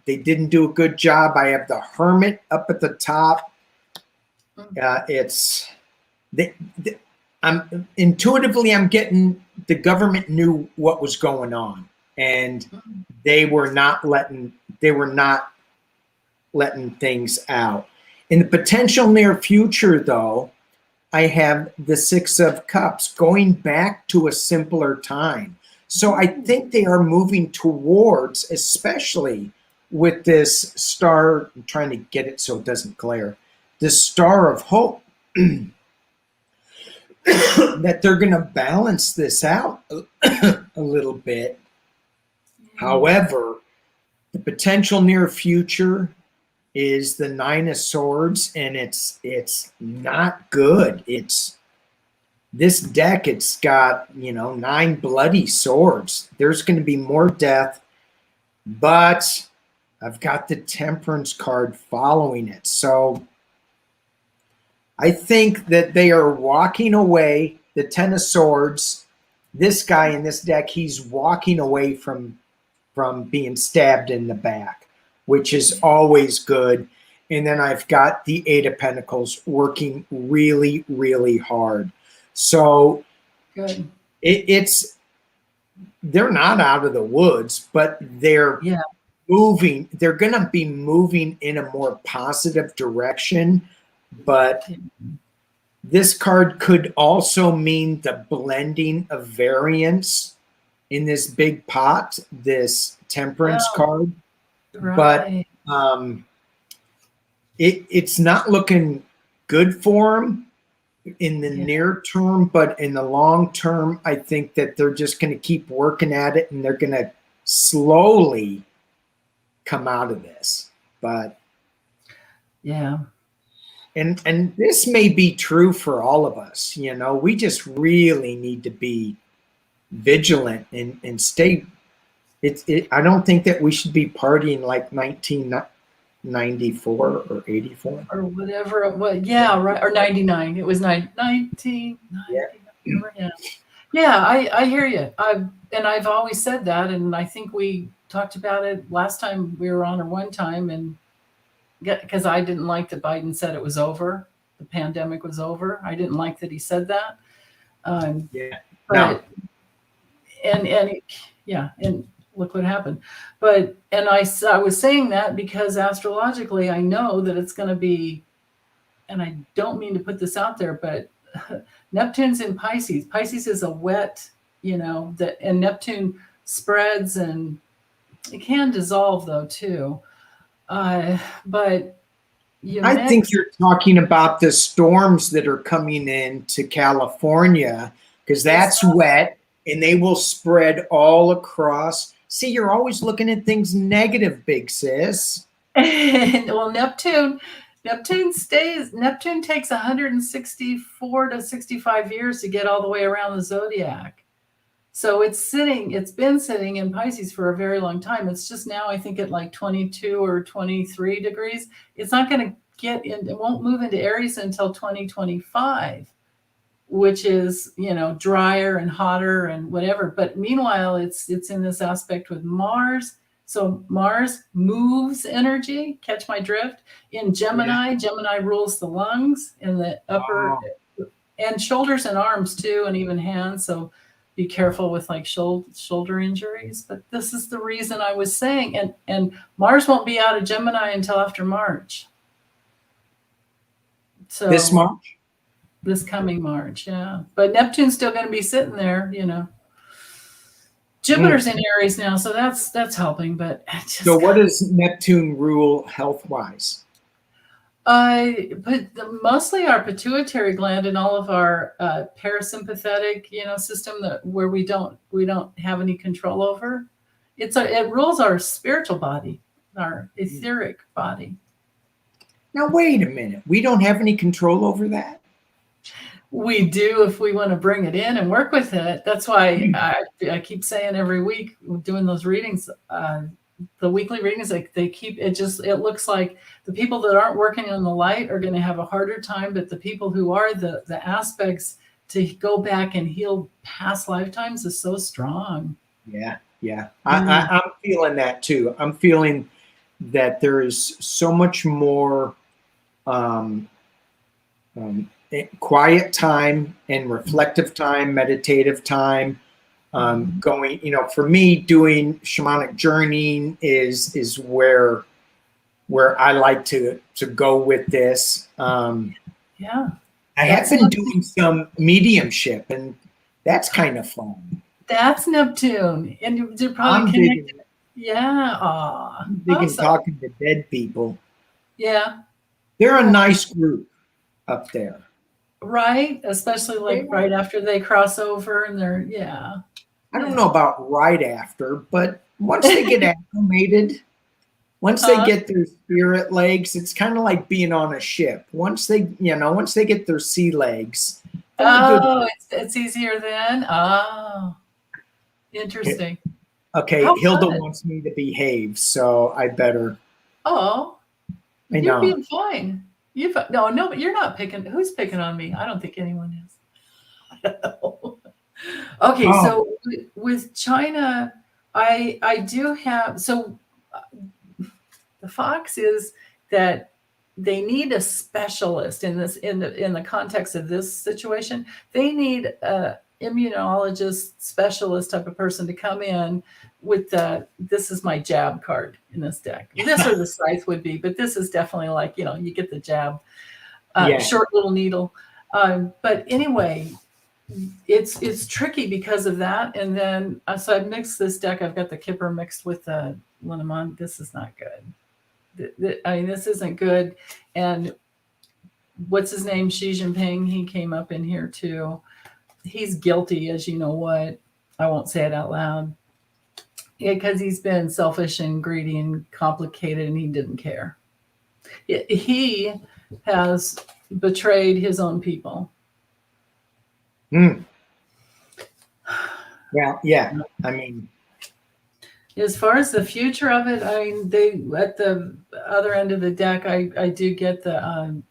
They didn't do a good job. I have the Hermit up at the top. I'm intuitively, I'm getting the government knew what was going on, and they were not letting things out. In the potential near future, though, I have the Six of Cups going back to a simpler time. So I think they are moving towards, especially with this star, I'm trying to get it so it doesn't glare, this Star of Hope, that they're going to balance this out a little bit. However, the potential near future is the Nine of Swords, and it's not good. This deck, it's got, 9 bloody swords. There's going to be more death, but I've got the Temperance card following it. So I think that they are walking away, the Ten of Swords. This guy in this deck, he's walking away from being stabbed in the back, which is always good. And then I've got the Eight of Pentacles working really, really hard. So Good. They're not out of the woods, but they're moving. They're going to be moving in a more positive direction. But this card could also mean the blending of variance in this big pot, this Temperance card. Right. But it's not looking good for them in the near term, but in the long term, I think that they're just going to keep working at it, and they're going to slowly come out of this. But and this may be true for all of us. We just really need to be vigilant and stay. I don't think that we should be partying like 1994 or 84 or whatever it was. Yeah, right. Or 99. It was 1999. Yeah, I hear you. I've always said that, and I think we talked about it last time we were on, or one time, and because I didn't like that Biden said it was over. the pandemic was over. I didn't like that he said that. Yeah. No. But and yeah, and look what happened. But and I was saying that because astrologically I know that it's going to be, and I don't mean to put this out there, but Neptune's in Pisces. Pisces is a wet, that, and Neptune spreads, and it can dissolve though too. But I think you're talking about the storms that are coming into California, because that's wet and they will spread all across. See, you're always looking at things negative, big sis. Well, Neptune takes 164 to 65 years to get all the way around the zodiac. So it's been sitting in Pisces for a very long time. It's just now, I think, at like 22 or 23 degrees. It's not going to it won't move into Aries until 2025, which is, drier and hotter and whatever. But meanwhile, it's in this aspect with Mars. So Mars moves energy, catch my drift, in Gemini. Yeah. Gemini rules the lungs and the upper and shoulders and arms too, and even hands. So be careful with like shoulder injuries. But this is the reason I was saying, and Mars won't be out of Gemini until after March. So this March? This coming March, yeah. But Neptune's still going to be sitting there, Jupiter's in Aries now, so that's helping. But so, what does Neptune rule health-wise? But mostly our pituitary gland and all of our parasympathetic, system where we don't have any control over. It rules our spiritual body, our etheric body. Now wait a minute, we don't have any control over that? We do if we want to bring it in and work with it. That's why I keep saying every week doing those readings, the weekly readings, they keep it looks like the people that aren't working on the light are going to have a harder time, but the people who are, the aspects to go back and heal past lifetimes is so strong. Yeah. I'm feeling that too. I'm feeling that there is so much more quiet time and reflective time, meditative time. Going, for me, doing shamanic journeying is where I like to go with this. Yeah, I have been doing some mediumship, and that's kind of fun. That's Neptune, and you're probably connected. Yeah, I'm awesome. Talking to dead people. Yeah, they're a nice group up there. Right, especially like right after they cross over, and they're I don't know about right after, but once they get acclimated, once they get their spirit legs, it's kind of like being on a ship. Once they get their sea legs. It's easier then. Oh, interesting. Okay, Hilda wants me to behave, so I better. Oh, you're being fine. No, but you're not picking. Who's picking on me? I don't think anyone is. Okay, so with China, I do have, so the Fox is that they need a specialist in the context of this situation. They need a immunologist specialist type of person to come in with this is my jab card in this deck. This or the scythe would be, but this is definitely like, you get the jab, short little needle. But anyway, it's tricky because of that. And then, so I mixed this deck. I've got the Kipper mixed with the Lenormand. This is not good. This isn't good. And what's his name? Xi Jinping, he came up in here too. He's guilty, as you know what. I won't say it out loud. Yeah, because he's been selfish and greedy and complicated, and he didn't care. He has betrayed his own people. Well, yeah. I mean, as far as the future of it, they at the other end of the deck, I do get that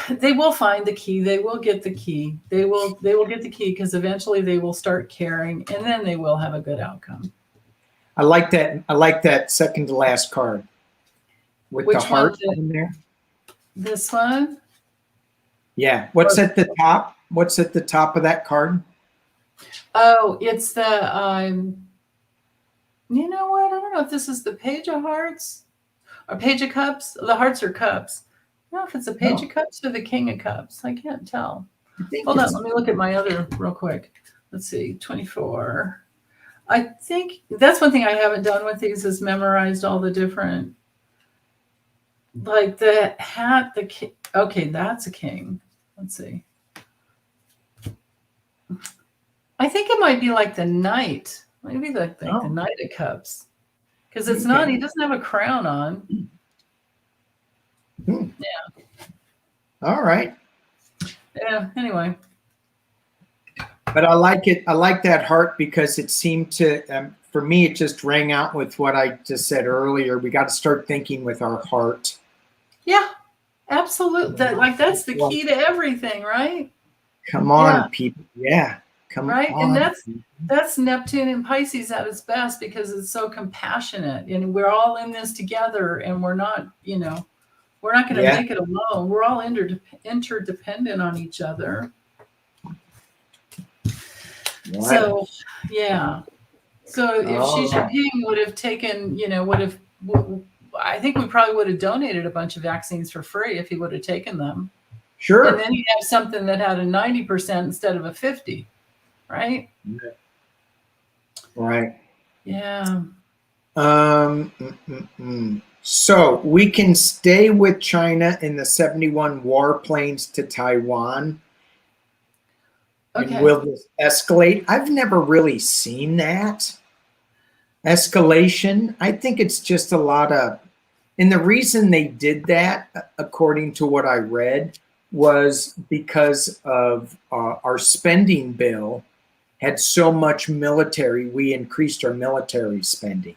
they will find the key. They will get the key. They will get the key because eventually they will start caring, and then they will have a good outcome. I like that. I like that second to last card with the heart in there. This one. Yeah. What's at the top? What's at the top of that card? Oh, it's the you know what? I don't know if this is the Page of Hearts or Page of Cups. The hearts are cups. I don't know if it's the Page No, of Cups or the King of Cups. I can't tell. I think Hold on, it's let me look at my other real quick. Let's see, 24. I think that's one thing I haven't done with these is memorized all the different, like the hat, the king. Okay, that's a king. Let's see. I think it might be like the knight. Maybe like the oh, Knight of Cups. Because it's not, okay. he doesn't have a crown on. Hmm. Yeah. All right. Yeah. Anyway. But I like it. I like that heart because it seemed to, for me, it just rang out with what I just said earlier. We got to start thinking with our heart. Yeah. Absolutely. That, like that's the Well, key to everything, right? come Yeah. on, people. Yeah. Come Right. And on. that's Neptune and Pisces at its best because it's so compassionate and we're all in this together and we're not, we're not going to Yeah. make it alone. We're all interdependent on each other. Right. So, yeah. So if Xi Oh, Jinping would have taken, I think we probably would have donated a bunch of vaccines for free if he would have taken them. And sure. then he'd have something that had a 90% instead of a 50, right? Right. Yeah. So we can stay with China in the 71 warplanes to Taiwan. And Okay. will this escalate? I've never really seen that escalation. I think it's just a lot of, and the reason they did that, according to what I read, was because of our spending bill had so much military, we increased our military spending.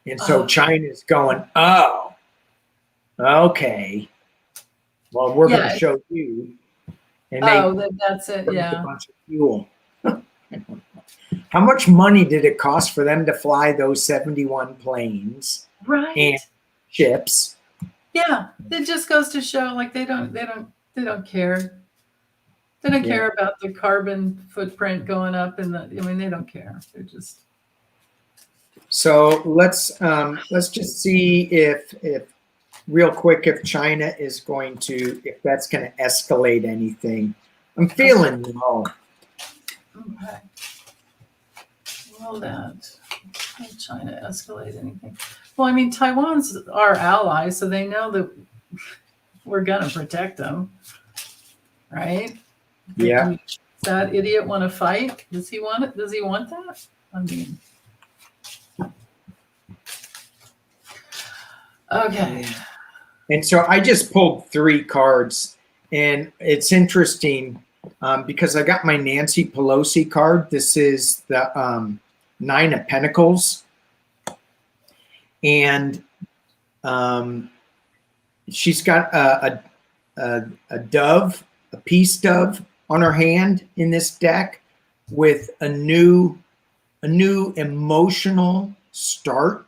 And so Oh, China's going, oh, okay, well, we're going to yeah. show you. And they Oh, that's it. burned a Yeah. bunch of fuel. How much money did it cost for them to fly those 71 planes and Right. ships? Yeah. It just goes to show like they don't care. They don't Yeah. care about the carbon footprint going up they don't care. They're just So let's just see if real quick if China is going to, if that's going to escalate anything. I'm feeling no. okay. Will that China escalate anything? Well, I mean, Taiwan's our ally, so they know that we're gonna protect them, right? Yeah. Does that idiot want to fight? Does he want it? Does he want that? I mean, okay. And so I just pulled 3 cards, and it's interesting because I got my Nancy Pelosi card. This is the 9 of Pentacles, and she's got a dove, a peace dove, on her hand in this deck with a new emotional start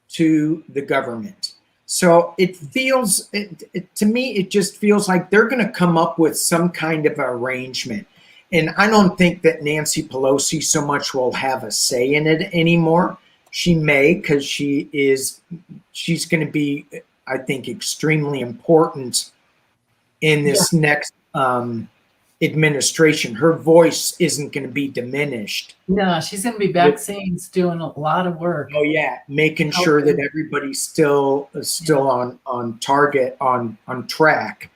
to the government. So it feels, to me, it just feels like they're going to come up with some kind of arrangement. And I don't think that Nancy Pelosi so much will have a say in it anymore. She may, because she's going to be, I think, extremely important in Yeah. this next administration. Her voice isn't going to be diminished. No, she's gonna be back scenes doing a lot of work. Oh yeah, making sure that everybody's still on target, on track.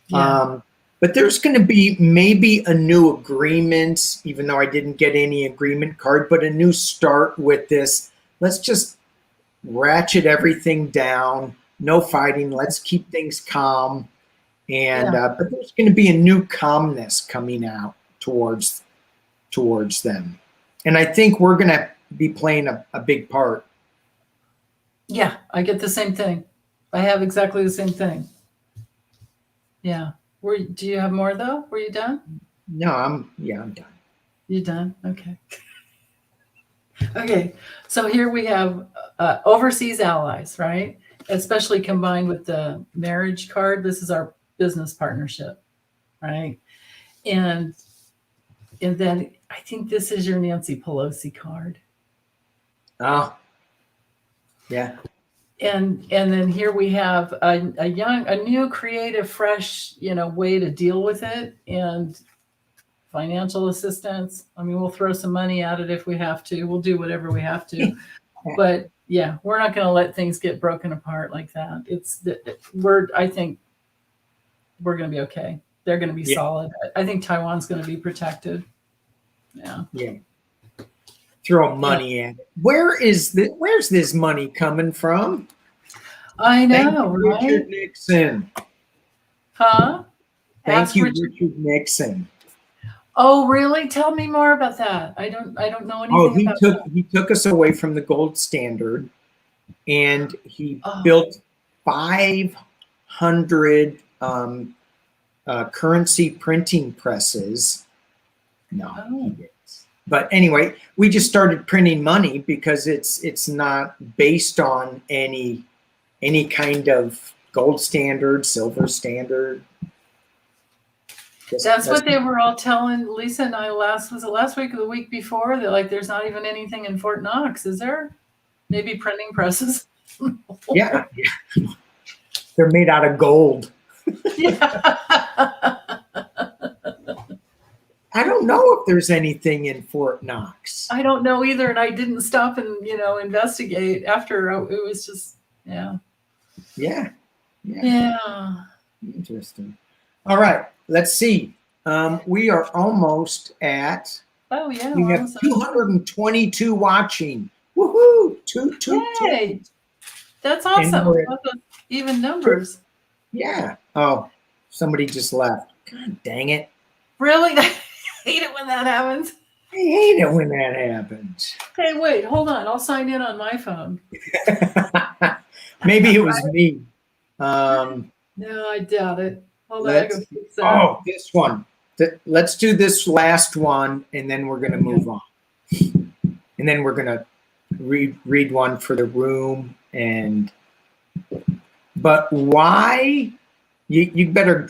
Yeah. But there's going to be maybe a new agreement, even though I didn't get any agreement card, but a new start with this. Let's just ratchet everything down. No fighting. Let's keep things calm. And but there's going to be a new calmness coming out towards them. And I think we're going to be playing a big part. Yeah, I get the same thing. I have exactly the same thing. Yeah. Do you have more though? Were you done? No, I'm done. You done? Okay. Okay. So here we have overseas allies, right? especially combined with the marriage card. This is our business partnership, right? And then I think this is your Nancy Pelosi card. Oh, yeah. And then here we have a new, creative, fresh, way to deal with it, and financial assistance. I mean, we'll throw some money at it if we have to. We'll do whatever we have to. But yeah, we're not going to let things get broken apart like that. I think we're going to be okay. They're going to be solid. I think Taiwan's going to be protected. Yeah. Yeah. Throw money in. Where's this money coming from? I know, Thank you, right? Richard Nixon. Huh? Thank you, Richard Nixon. Oh, really? Tell me more about that. I don't know anything about that. He took us away from the gold standard, and he Oh. built 500 currency printing presses. No, he didn't. But anyway, we just started printing money because it's not based on any kind of gold standard, silver standard. That's what they were all telling Lisa and I last week or the week before? That like there's not even anything in Fort Knox, is there? Maybe printing presses. Yeah. They're made out of gold. Yeah. I don't know if there's anything in Fort Knox. I don't know either, and I didn't stop and investigate after. It was just Yeah. Interesting. All right, let's see. We are almost at. Oh yeah. We have 222 watching. Woohoo! Two. That's awesome. Even numbers. Yeah. Oh, somebody just left. God dang it. Really? I hate it when that happens. I hate it when that happens. Hey, wait, hold on. I'll sign in on my phone. Maybe it was me. No, I doubt it. Hold on, I go fix that. Oh, this one. Let's do this last one, and then we're going to move on. And then we're going to read one for the room. But why? You better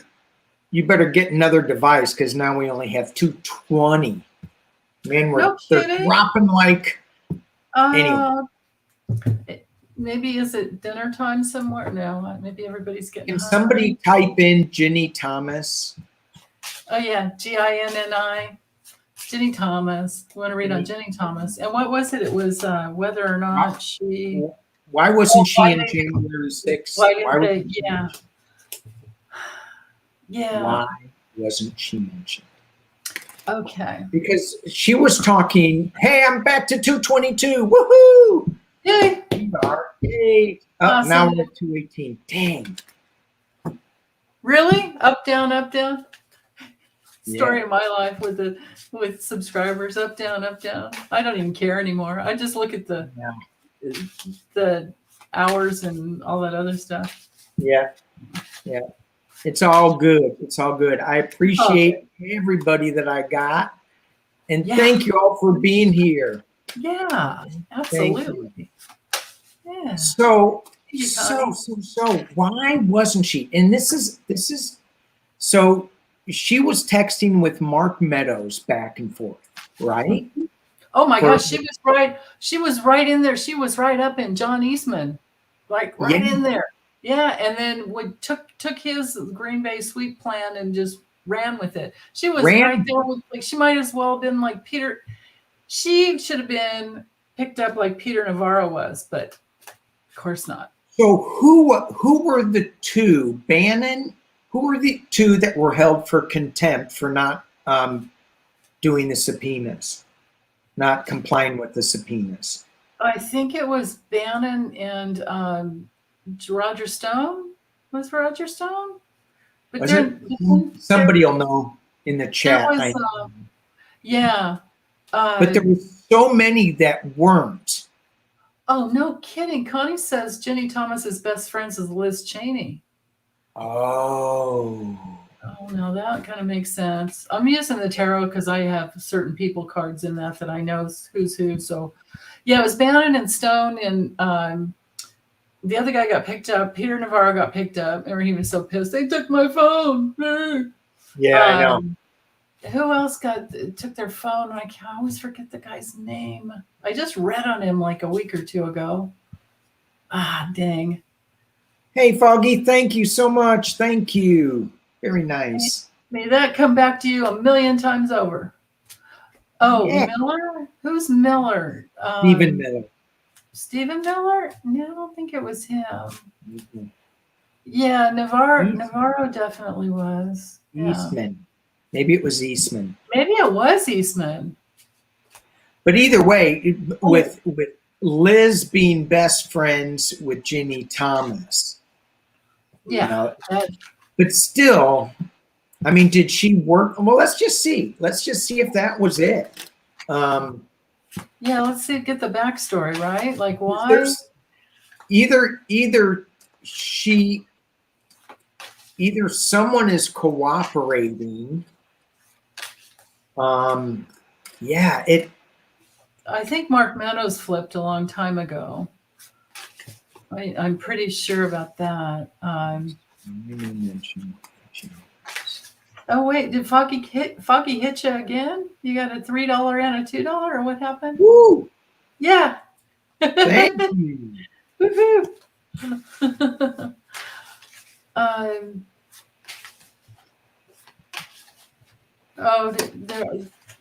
get another device, because now we only have 220. Man, they're dropping like. Anyway. Maybe is it dinner time somewhere? No, maybe everybody's getting. Can somebody type in Ginny Thomas? Oh yeah, Ginni. Ginny Thomas. We want to read on Ginny Thomas. And what was it? It was whether or not she. Why wasn't she in January 6th? Yeah. Why wasn't she mentioned? Okay. Because she was talking, hey, I'm back to 222. Woohoo! Yay! Yay! Awesome. Now we're at 218. Dang. Really? Up, down, up, down? Story of my life with subscribers. Up, down, up, down. I don't even care anymore. I just look at the hours and all that other stuff. Yeah. It's all good. I appreciate everybody that I got. And thank you all for being here. Yeah, absolutely. Yeah. So why wasn't she? And this is so she was texting with Mark Meadows back and forth, right? Oh my gosh, she was right. She was right in there. She was right up in John Eastman, like right in there. Yeah, and then took his Green Bay sweep plan and just ran with it. She was right there with, like, she might as well have been like Peter. She should have been picked up like Peter Navarro was, but of course not. So who were the two, Bannon? Who were the two that were held for contempt for not doing the subpoenas, not complying with the subpoenas? I think it was Bannon and Roger Stone. Was Roger Stone? But somebody will know in the chat. But there were so many that weren't. Oh, no kidding. Connie says Ginny Thomas's best friends is Liz Cheney. Oh, no, that kind of makes sense. I'm using the tarot because I have certain people cards in that I know who's who. So, yeah, it was Bannon and Stone and the other guy got picked up. Peter Navarro got picked up. Remember, he was so pissed. They took my phone. Yeah, I know. Who else took their phone? I always forget the guy's name. I just read on him like a week or two ago. Ah, dang. Hey, Foggy, thank you so much. Thank you. Very nice. May that come back to you a million times over. Oh, Yeah. Miller? Who's Miller? Stephen Miller. Stephen Miller? No, I don't think it was him. Mm-hmm. Yeah, Navarro definitely was. Eastman. Yeah. Maybe it was Eastman. Maybe it was Eastman. But either way, with Liz being best friends with Ginny Thomas. Yeah. But still, I mean, did she work? Well, let's just see. Let's just see if that was it. Yeah, let's see. Get the backstory, right? Like why? Either someone is cooperating. Yeah, I think Mark Meadows flipped a long time ago. I'm pretty sure about that. Oh wait, did Foggy hit you again? You got a $3 and a $2, or what happened? Woo! Yeah. Thank you. Woohoo!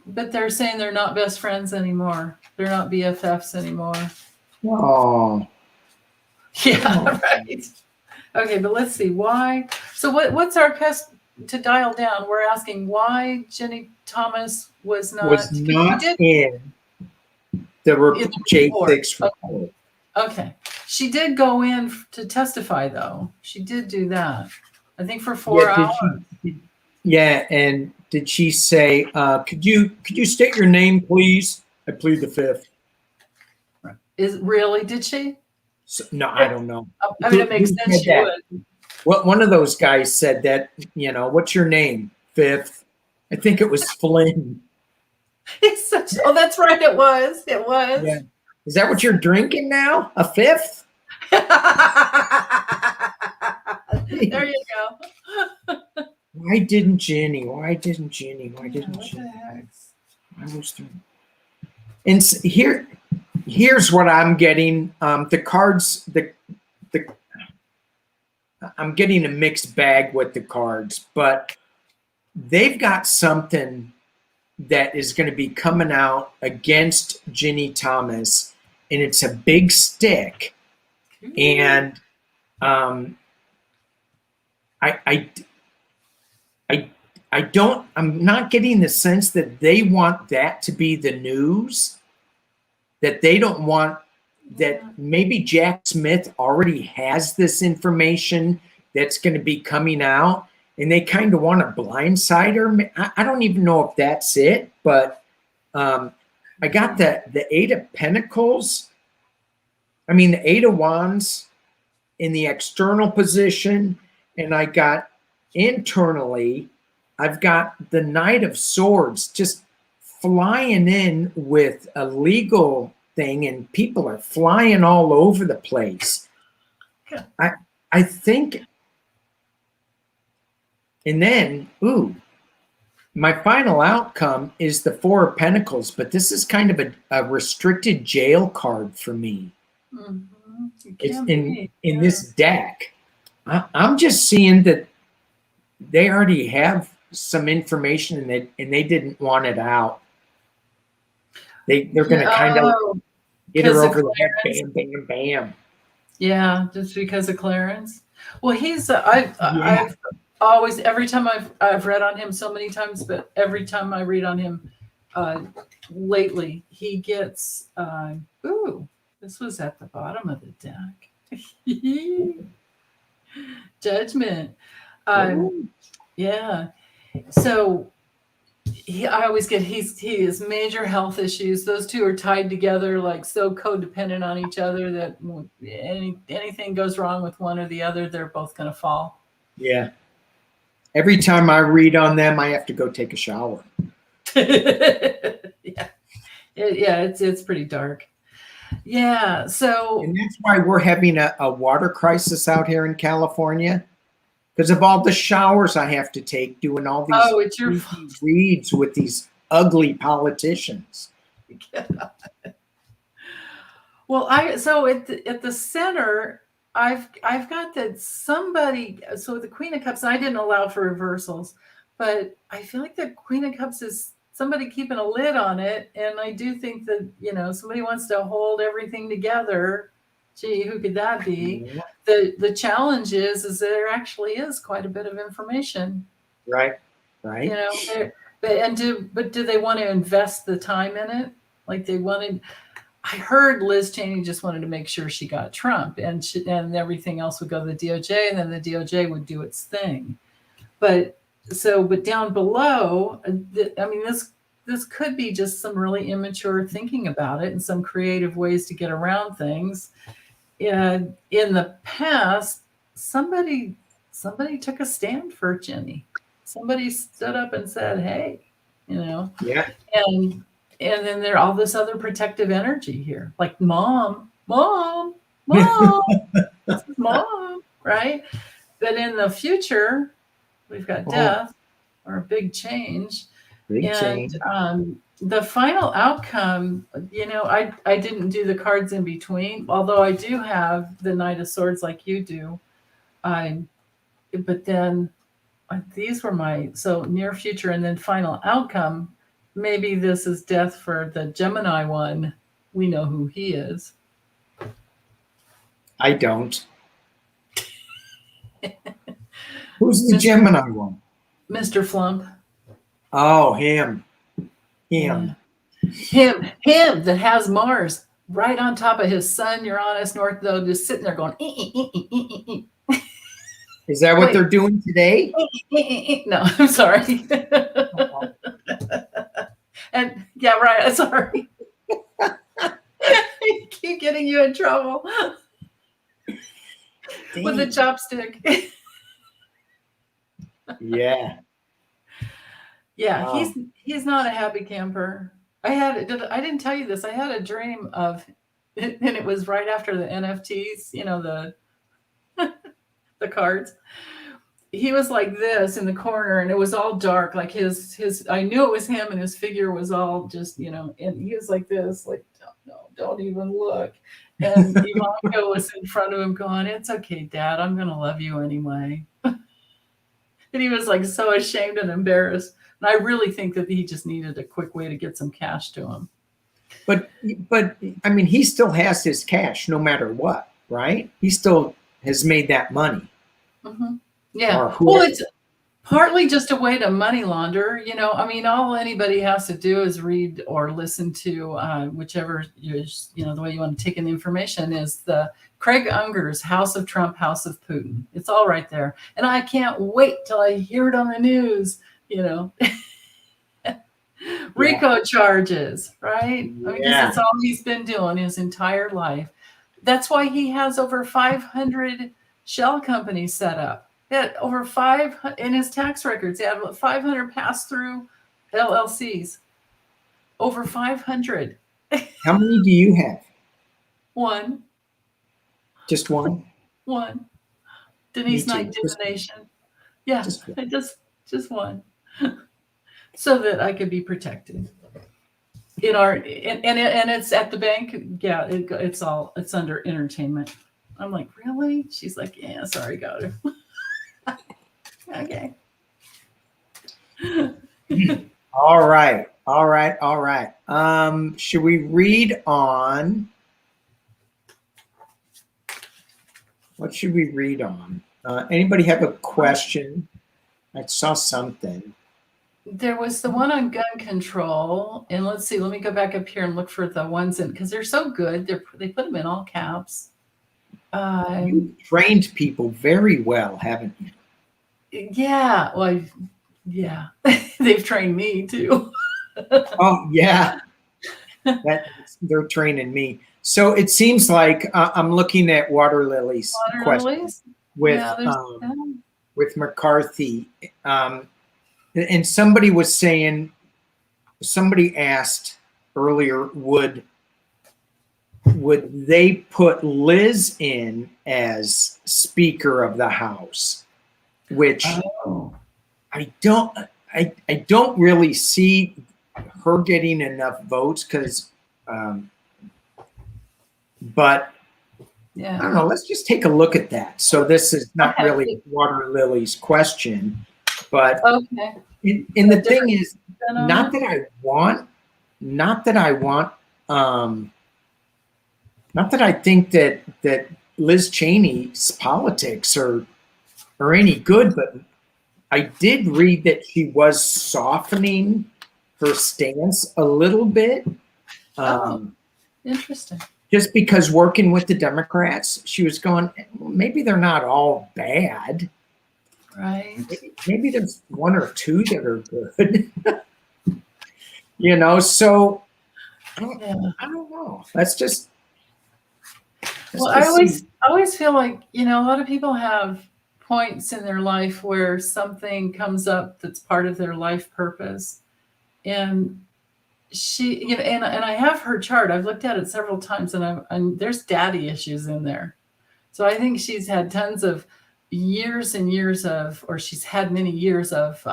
But they're saying they're not best friends anymore. They're not BFFs anymore. Oh. Yeah, right. Okay, but let's see why. So what's our quest to dial down? We're asking why Ginny Thomas was not in the J6 report. Okay. She did go in to testify, though. She did do that. I think for 4 hours. Yeah, and did she say, could you state your name, please? I plead the fifth. Did she? So, no, I don't know. I mean, it makes sense she would. Well, one of those guys said that, what's your name? Fifth. I think it was Flynn. Oh, that's right. It was. It was. Yeah. Is that what you're drinking now? A fifth? There you go. Why didn't Ginny? Why didn't Ginny? What the heck? I was doing. And here's what I'm getting. The cards. I'm getting a mixed bag with the cards, but they've got something that is going to be coming out against Ginny Thomas, and it's a big stick. And I'm not getting the sense that they want that to be the news, that they don't want that. Maybe Jack Smith already has this information that's going to be coming out, and they kind of want to blindside her. I don't even know if that's it, but I got the Eight of Pentacles. I mean, the Eight of Wands in the external position, and I got internally, I've got the Knight of Swords just flying in with a legal thing, and people are flying all over the place. I think, and then, my final outcome is the Four of Pentacles, but this is kind of a restricted jail card for me. Mm-hmm. It's in this deck. I'm just seeing that they already have some information and they didn't want it out. They're going to kind of get her over the head, bam, bam, bam. Yeah, just because of Clarence. Well, I've always, every time I've read on him so many times, but every time I read on him lately, he gets this was at the bottom of the deck. Judgment. Yeah. So I always get he has major health issues. Those two are tied together, like so codependent on each other that anything goes wrong with one or the other, they're both going to fall. Yeah. Every time I read on them, I have to go take a shower. Yeah. It's pretty dark. Yeah. So, And that's why we're having a water crisis out here in California, because of all the showers I have to take doing all these oh, it's your creepy reads with these ugly politicians. fault. Well, I so at the center, I've got that somebody. So the Queen of Cups, I didn't allow for reversals, but I feel like the Queen of Cups is somebody keeping a lid on it, and I do think that somebody wants to hold everything together. Gee, who could that be? Yeah, The challenge is there actually is quite a bit of information. right, You right. know, but do they want to invest the time in it? Like they wanted. I heard Liz Cheney just wanted to make sure she got Trump, and everything else would go to the DOJ, and then the DOJ would do its thing. But down below, I mean, this could be just some really immature thinking about it and some creative ways to get around things. And in the past, somebody somebody took a stand for Jenny. Somebody stood up and said, "Hey," you know, Yeah. and and then there all this other protective energy here, like mom, mom, mom, this is mom, right? But in the future, we've got Oh, death or a big change, big and change. the final outcome. I didn't do the cards in between, although I do have the Knight of Swords like you do. I, but then these were my so near future and then final outcome. Maybe this is death for the Gemini one. We know who he is. I don't. Who's the Mr. Gemini one? Mr. Flump. Oh, him. Yeah. Him. Him that has Mars right on top of his sun, Uranus, North Node, just sitting there going, Is that what wait, they're doing today? no, I'm sorry. Oh, And yeah, right, sorry. I keep getting you in trouble with the dang. chopstick. Yeah. Yeah, Wow. he's not a happy camper. I didn't tell you this. I had a dream of, and it was right after the NFTs, the cards. He was like this in the corner, and it was all dark. Like his I knew it was him, and his figure was all just, and he was like this, like don't even look. And Ivanka was in front of him, going, "It's okay, Dad. I'm gonna love you anyway." And he was like so ashamed and embarrassed. And I really think that he just needed a quick way to get some cash to him. But but I mean, he still has his cash no matter what, right? He still has made that money, Hmm. Yeah. or Well, whoever. it's partly just a way to money launder. I mean, all anybody has to do is read or listen to whichever the way you want to take in the information is the Craig Unger's House of Trump, House of Putin. It's all right there, and I can't wait till I hear it on the news. Yeah, RICO charges, right? I mean, because yeah. it's all he's been doing his entire life. That's why he has over 500 shell companies set up. He had over 500 in his tax records. He had 500 pass through LLCs. Over 500. How many do you have? One, Just one? one. Me Denise too. Knight divination. Yeah, Just one. I just one, so that I could be protected. And it's at the bank. Yeah, it's under entertainment. I'm like, really? She's like, yeah, sorry, got it. Okay. All right. All right. All right. Should we read on? What should we read on? Anybody have a question? I saw something. There was the one on gun control, and let's see. Let me go back up here and look for the ones in because they're so good. They put them in all caps. You've trained people very well, haven't you? Yeah. Well, yeah. They've trained me too. Oh, yeah. That they're training me. So it seems like I'm looking at Water Lily's Water question lilies. with Yeah. There's. with McCarthy, and somebody was saying, somebody asked earlier, would would they put Liz in as Speaker of the House, which Oh, I don't I don't really see her getting enough votes because but I don't yeah. know. Let's just take a look at that. So this is not really Okay. Water Lily's question, but Okay. and A the thing different is, spin on not it. that I want, not that I want, um, not that I think that Liz Cheney's politics are any good, but I did read that she was softening her stance a little bit. Oh, Um, interesting. just because working with the Democrats, she was going, well, maybe they're not all bad. Right. Maybe there's one or two that are good. So Yeah. I don't know. Let's Well, I just see. always I always feel like, a lot of people have points in their life where something comes up that's part of their life purpose. And and I have her chart. I've looked at it several times, and there's daddy issues in there. So I think she's had tons of years and years of, or she's had many years of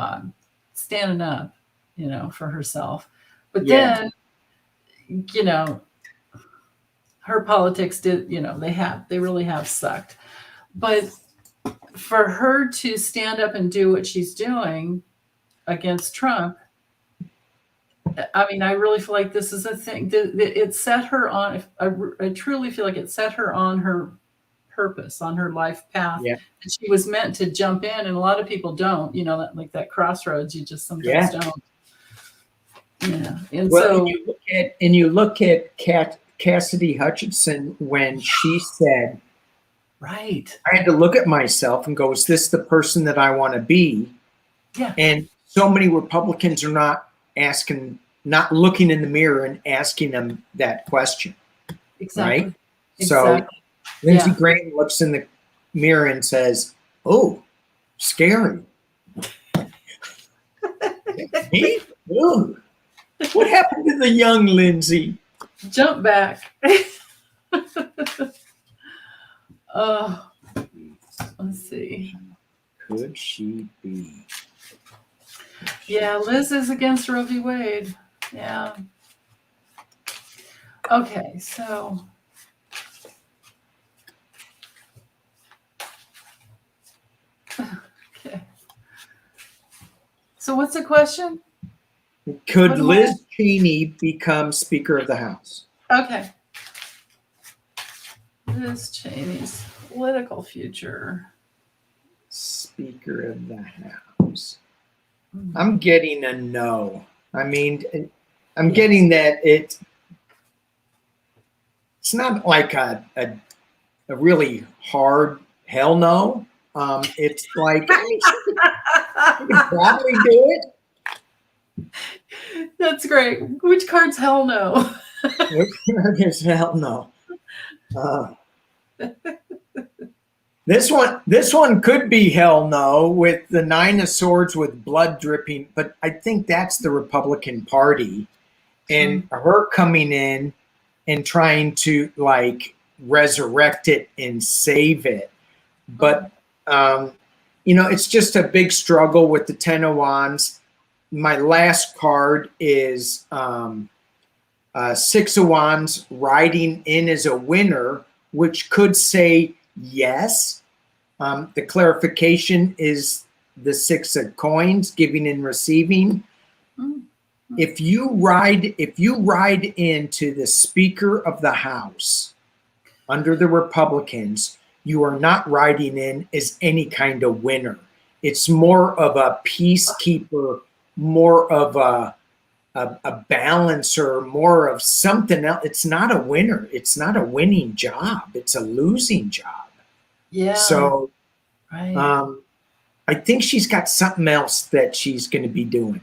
standing up, for herself. But Yeah, then, you know, her politics did, they really have sucked. But for her to stand up and do what she's doing against Trump, I mean, I really feel like this is a thing. It set her on. I truly feel like it set her on her purpose, on her life path. yeah, And she was meant to jump in, and a lot of people don't. Like that crossroads, you just sometimes yeah. don't. Yeah, and Well, so and you look at Cassidy Hutchinson when she said, right, "I had to look at myself and go, is this the person that I want to be?" yeah, And so many Republicans are not looking in the mirror and asking them that question, right? exactly, So exactly, Lindsey yeah. Graham looks in the mirror and says, "Oh, scary." Me? Ooh. What happened to the young Lindsay? Jump back. Oh, let's see. Could she be? Yeah, Liz is against Roe v. Wade. Yeah. Okay, so okay. So what's the question? Could What am I? Liz Cheney become Speaker of the House? Okay. Liz Cheney's political future. Speaker of the House. I'm getting a no. I mean, I'm getting that it's not like a really hard hell no. It's like, I mean, she could probably do it. That's great. Which card's hell no? Which one is hell no? Uh, this one could be hell no with the Nine of Swords with blood dripping, but I think that's the Republican Party and her coming in and trying to like resurrect it and save it. But it's just a big struggle with the Ten of Wands. My last card is Six of Wands riding in as a winner, which could say yes. The clarification is the Six of Coins, giving and receiving. If you ride into the Speaker of the House under the Republicans, you are not riding in as any kind of winner. It's more of a peacekeeper, more of a balancer, more of something else. It's not a winner. It's not a winning job. It's a losing job. Yeah. So Right. I think she's got something else that she's going to be doing.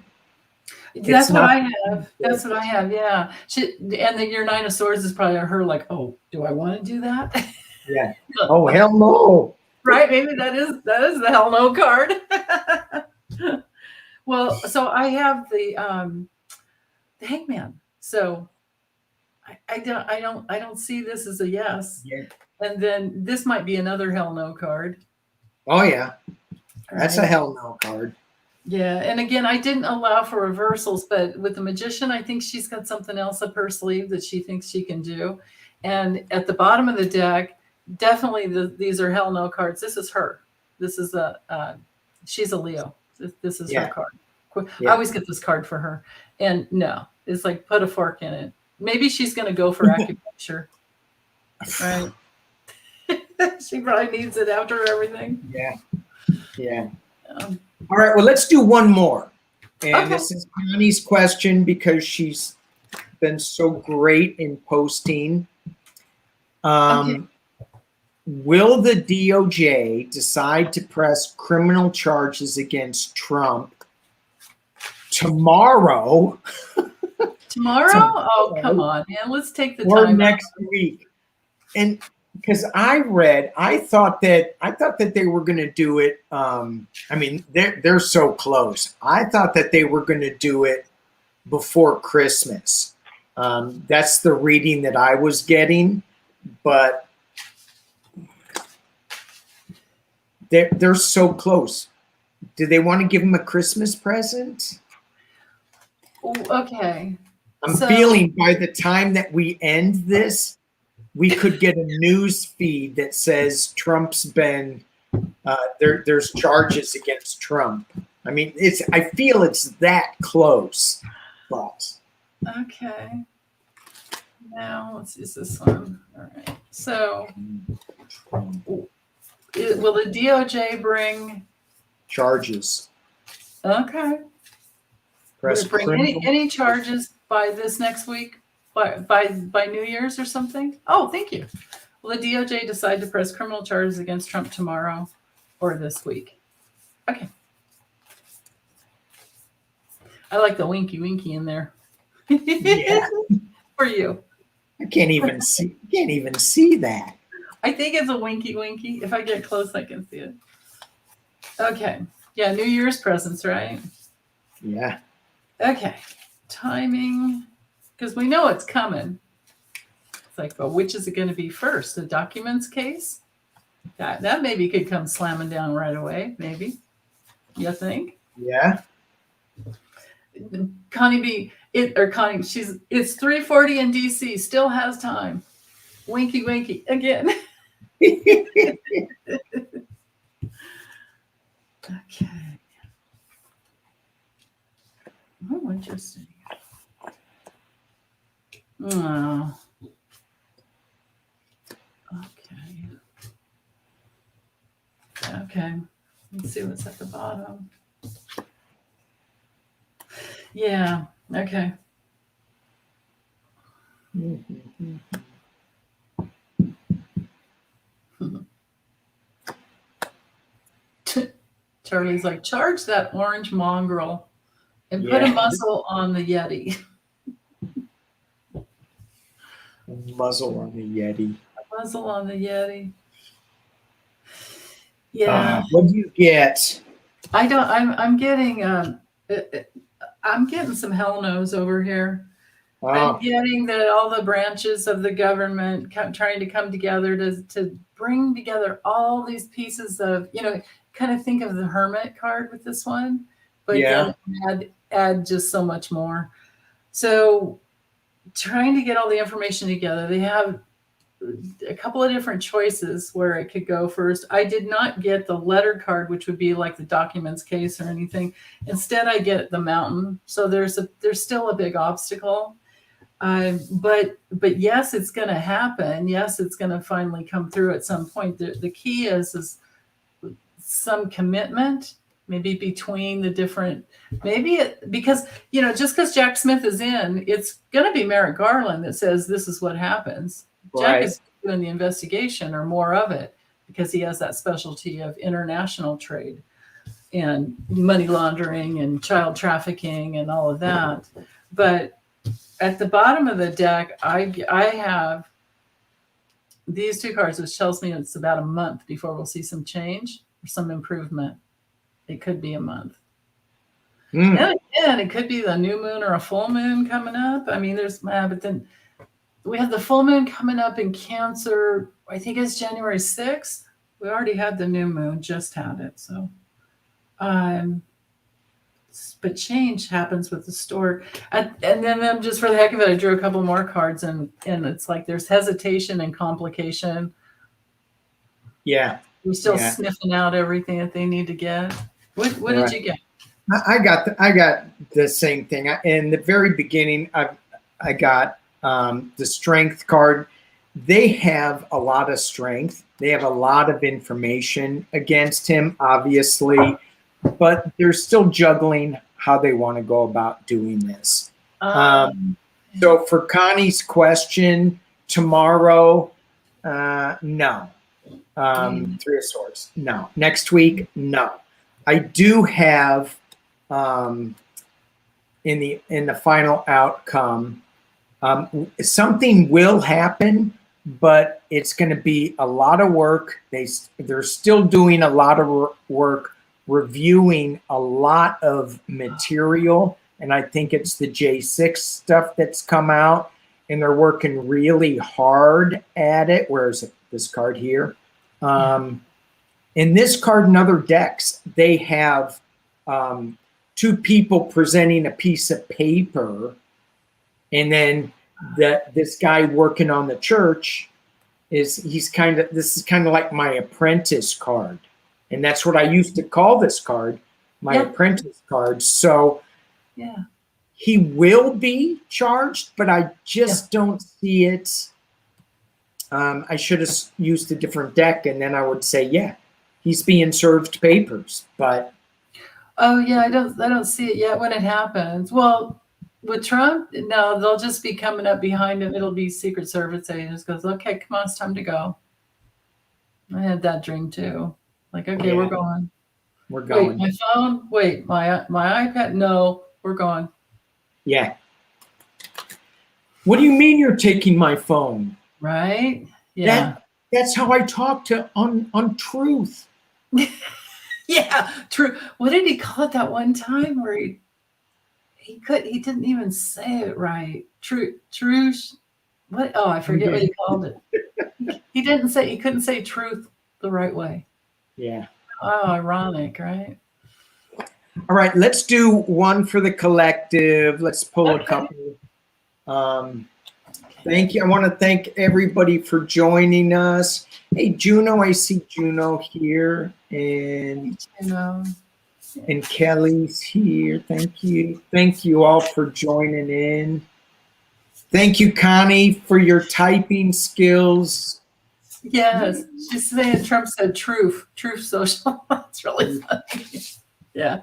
That's what I have. That's what I have. Yeah. Your Nine of Swords is probably her like, oh, do I want to do that? Yeah. Oh, hell no. Right. Maybe that is the hell no card. Well, so I have the Hangman. So I don't see this as a yes. Yeah. And then this might be another hell no card. Oh yeah, that's a Right. hell no card. Yeah. And again, I didn't allow for reversals, but with the magician, I think she's got something else up her sleeve that she thinks she can do. And at the bottom of the deck, definitely these are hell no cards. This is her. This is she's a Leo. This is her Yeah. card. I Yeah. always get this card for her. And no, it's like put a fork in it. Maybe she's going to go for acupuncture. Right. She probably needs it after everything. Yeah. Yeah. All right. Well, let's do one more. And Okay. this is Connie's question because she's been so great in posting. Okay. Will the DOJ decide to press criminal charges against Trump tomorrow? Tomorrow? Oh, come on, man. Let's take the Or time. next week? And because I thought that they were going to do it. I mean, they're so close. I thought that they were going to do it before Christmas. That's the reading that I was getting, but they're so close. Do they want to give him a Christmas present? Okay. I'm feeling by the time that we end this, we could get a news feed that says Trump's been there's charges against Trump. I mean, I feel it's that close, but Okay. Now let's use this one. All right. So, will the DOJ bring charges. Okay. Will it bring any charges by this next week? By New Year's or something? Oh, thank you. Will the DOJ decide to press criminal charges against Trump tomorrow or this week? Okay. I like the winky in there. Yeah. For you. I can't even see that. I think it's a winky. If I get close, I can see it. Okay. Yeah, New Year's presents, right? Yeah. Okay. Timing. Because we know it's coming. It's like, well, which is it going to be first? The documents case? That maybe could come slamming down right away, maybe. You think? Yeah. Connie, it's 3:40 in DC, still has time. Winky again. Okay. Oh, interesting. Oh. Okay. Let's see what's at the bottom. Yeah. Okay. Charlie's like, charge that orange mongrel and put a muzzle on the Yeti. A muzzle on the Yeti. A muzzle on the Yeti. Yeah. What do you get? I'm getting some hell no's over here. I'm getting that all the branches of the government trying to come together to bring together all these pieces of, kind of think of the Hermit card with this one, but then add just so much more. So trying to get all the information together, they have a couple of different choices where it could go first. I did not get the letter card, which would be like the documents case or anything. Instead, I get the mountain. So there's still a big obstacle. But yes, it's going to happen. Yes, it's going to finally come through at some point. The key is some commitment, maybe between the different, because, just because Jack Smith is in, it's going to be Merrick Garland that says this is what happens. Jack is doing the investigation or more of it because he has that specialty of international trade and money laundering and child trafficking and all of that. But at the bottom of the deck, I have these two cards, which tells me it's about a month before we'll see some change or some improvement. It could be a month. And again, it could be the new moon or a full moon coming up. I mean, but then we have the full moon coming up in Cancer. I think it's January 6th. We already had the new moon, just had it. So, um, but change happens with the stork. And then just for the heck of it, I drew a couple more cards, and it's like there's hesitation and complication. Yeah. We're still Yeah. sniffing out everything that they need to get. What Right. did you get? I got the same thing. In the very beginning, I got the strength card. They have a lot of strength. They have a lot of information against him, obviously, but they're still juggling how they want to go about doing this. So for Connie's question, tomorrow, no. Three of Swords, no. Next week, no. I do have in the final outcome, something will happen, but it's going to be a lot of work. They're still doing a lot of work, reviewing a lot of material, and I think it's the J6 stuff that's come out, and they're working really hard at it. Where's this card here? In this card and other decks, they have two people presenting a piece of paper, and then this guy working on the church this is kind of like my apprentice card, and that's what I used to call this card, my apprentice card. So he will be charged, but I just don't see it. I should have used a different deck, and then I would say, he's being served papers, but. Oh yeah, I don't see it yet when it happens. Well, with Trump, no, they'll just be coming up behind him. It'll be Secret Service agents goes, okay, come on, it's time to go. I had that dream too. Like, okay, we're going. We're going. Wait, my phone. Wait, my iPad. No, we're going. Yeah. What do you mean you're taking my phone? Right? Yeah. That's how I talk to on Truth. Yeah, true. What did he call it that one time where he didn't even say it right. True. What? Oh, I forget what he called it. He couldn't say truth the right way. Yeah. Oh, ironic, right? All right, let's do one for the collective. Let's pull a couple. Thank you. I want to thank everybody for joining us. Hey, Juno, I see Juno here, and Kelly's here. Thank you. Thank you all for joining in. Thank you, Connie, for your typing skills. Yes, she's saying Trump said truth social. That's really funny. Yeah.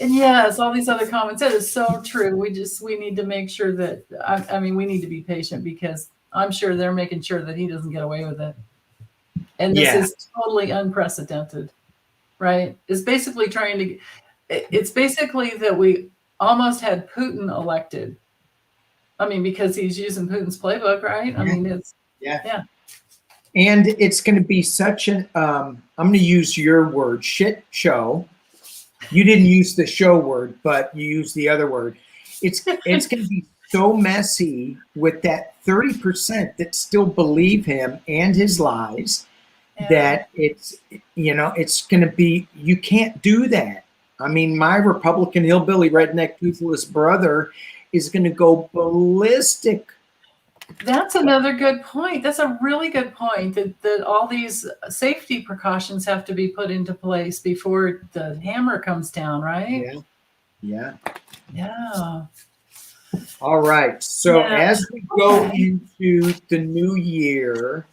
And yes, all these other comments, that is so true. We need to make sure that, I mean, we need to be patient because I'm sure they're making sure that he doesn't get away with it. And this is totally unprecedented, right? It's basically it's basically that we almost had Putin elected. I mean, because he's using Putin's playbook, right? I mean, it's, yeah. And it's going to be such an, I'm going to use your word, shit show. You didn't use the show word, but you used the other word. It's going to be so messy with that 30% that still believe him and his lies that it's going to be, you can't do that. I mean, my Republican hillbilly redneck toothless brother is going to go ballistic. That's another good point. That's a really good point that all these safety precautions have to be put into place before the hammer comes down, right? Yeah. All right. So as we go into the new year.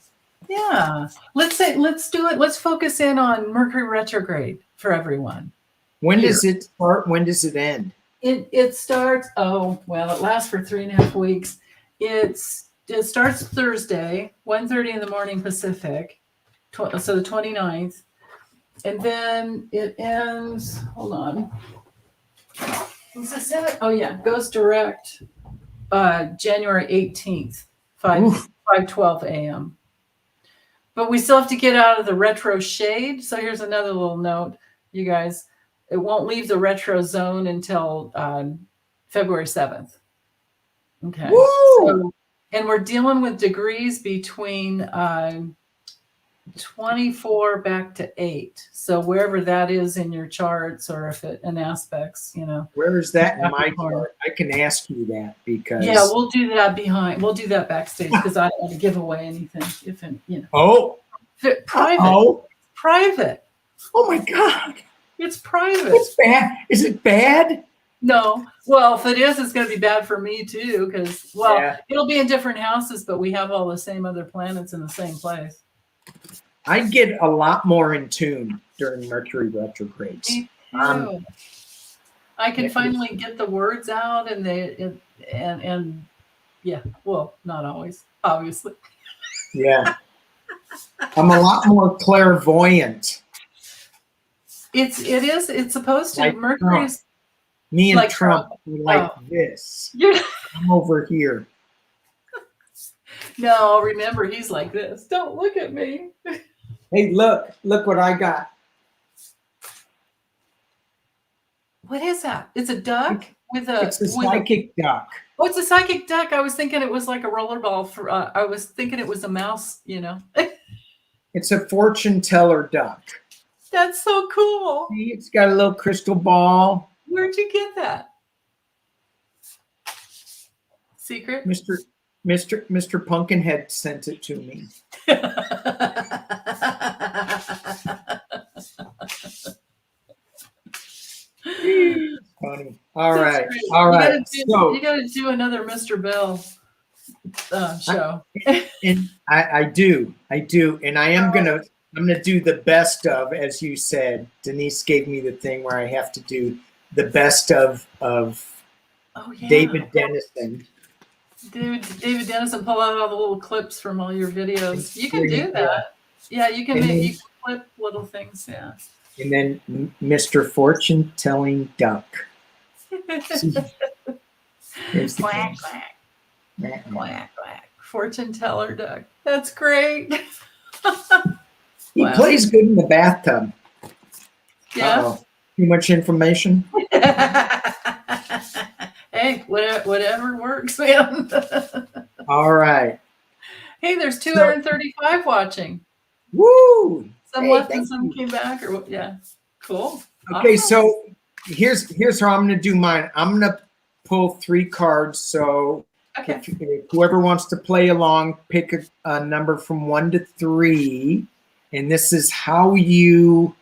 Let's do it. Let's focus in on Mercury retrograde for everyone. When does it start? When does it end? It starts, it lasts for 3.5 weeks. It starts Thursday, 1:30 in the morning Pacific, so the 29th. And then it ends, hold on. Was this it? Oh, yeah, goes direct January 18th, 5:12 a.m. But we still have to get out of the retro shade. So here's another little note, you guys. It won't leave the retro zone until February 7th. Okay. Woo! And we're dealing with degrees between 24 back to 8. So wherever that is in your charts, or if it in aspects, Where is that in my Capricorn. chart? I can ask you that because. Yeah, we'll do that we'll do that backstage, because I don't want to give away anything. Oh. Private. Oh. Private. Oh my God. It's private. It's bad. Is it bad? No. Well, if it is, it's going to be bad for me too, because it'll be in different houses, but we have all the same other planets in the same place. I get a lot more in tune during Mercury retrogrades. Me too. I can finally get the words out, and well, not always, obviously. Yeah. I'm a lot more clairvoyant. It's supposed to. Like Mercury's me and like Trump like this. You're I'm over here. No, remember, he's like this. Don't look at me. Hey, look what I got. What is that? It's a duck It's a psychic duck. Oh, it's a psychic duck. I was thinking it was like a rollerball. I was thinking it was a mouse, It's a fortune teller duck. That's so cool. See, it's got a little crystal ball. Where'd you get that? Secret? Mr. Pumpkinhead sent it to me. Funny. All right. You got to do another Mr. Bell show. And I do, and I'm gonna do the best of, as you said. Denise gave me the thing where I have to do the best of David Dennison. David Dennison, pull out all the little clips from all your videos. You can do that. Yeah, you can clip little things. Yeah. And then Mr. Fortune Telling Duck. Quack, quack. Quack, quack. Fortune teller duck. That's great. He plays good in the bathtub. Yeah. Uh-oh. Too much information? Hey, whatever works, man. All right. Hey, there's 235 watching. Woo! Some left and some came back, or yeah. Cool. Okay, awesome. So here's how I'm gonna do mine. I'm gonna pull 3 cards. So if whoever wants to play along, pick a number from 1 to 3, and this is how you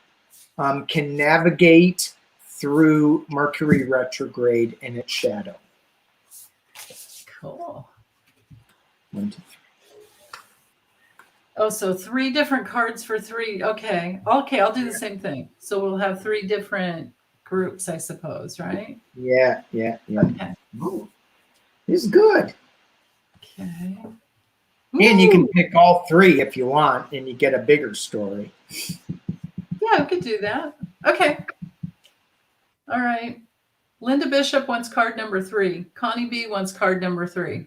can navigate through Mercury retrograde and its shadow. Cool. 1, 2, 3. Oh, so 3 different cards for 3. Okay, I'll do the same thing. So we'll have 3 different groups, I suppose, right? Yeah. Okay. Ooh, this is good. Okay. And you can pick all 3 if you want, and you get a bigger story. Yeah, we could do that. Okay. All right. Linda Bishop wants card number 3. Connie B wants card number 3.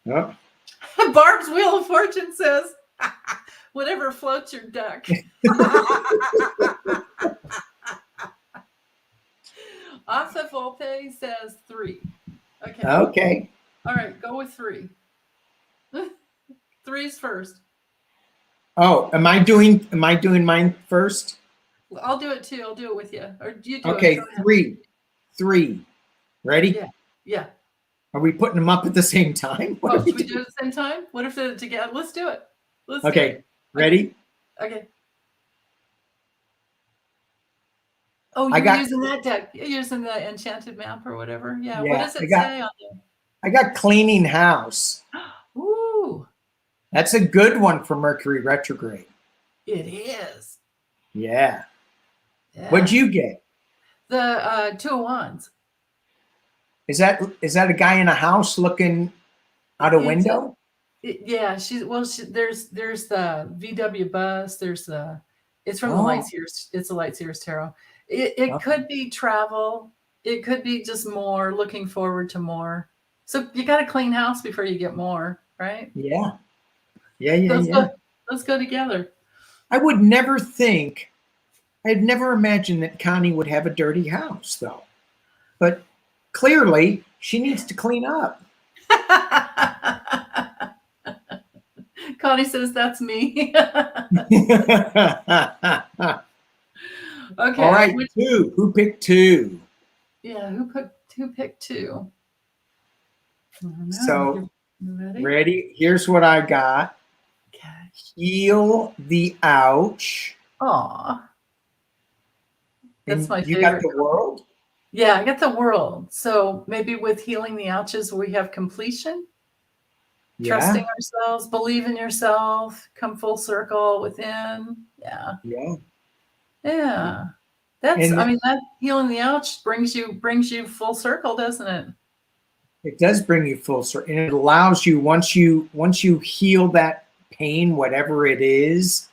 Oh. Barb's Wheel of Fortune says, whatever floats your duck. Asa Volpe says 3. Okay. Okay. All right, go with 3. 3's first. Oh, am I doing mine first? I'll do it too. I'll do it with you. Or you do okay, it. 3. Ready? Yeah. Are we putting them up at the same time? Should we do it at the same time? What if they're together? Let's do it. Okay, ready? Okay. Oh, you're using that deck. You're using the enchanted map or whatever. Yeah. What does it say on there? I got cleaning house. Ooh. That's a good one for Mercury retrograde. It is. Yeah. What'd you get? The 2 of Wands. Is that a guy in a house looking out a window? There's the VW bus. It's from the Light Seers. It's a Light Seers tarot. It could be travel. It could be just more, looking forward to more. So you got to clean house before you get more, right? Yeah. Let's go together. I would never think, I'd never imagined that Connie would have a dirty house, though. But clearly, she needs to clean up. Connie says that's me. All Okay. right, two. Who picked two? Yeah, who picked two? I don't know. So, You ready? ready? Here's what I got. Okay. Heal the ouch. Aw. That's And my you got favorite. the world? Yeah, I got the world. So maybe with healing the ouches, we have completion, trusting Yeah. ourselves, believe in yourself, come full circle within. Yeah. Yeah. Yeah. That's, I And mean, that healing the ouch brings you full circle, doesn't it? it does bring you full circle. And it allows you, once you heal that pain, whatever it is,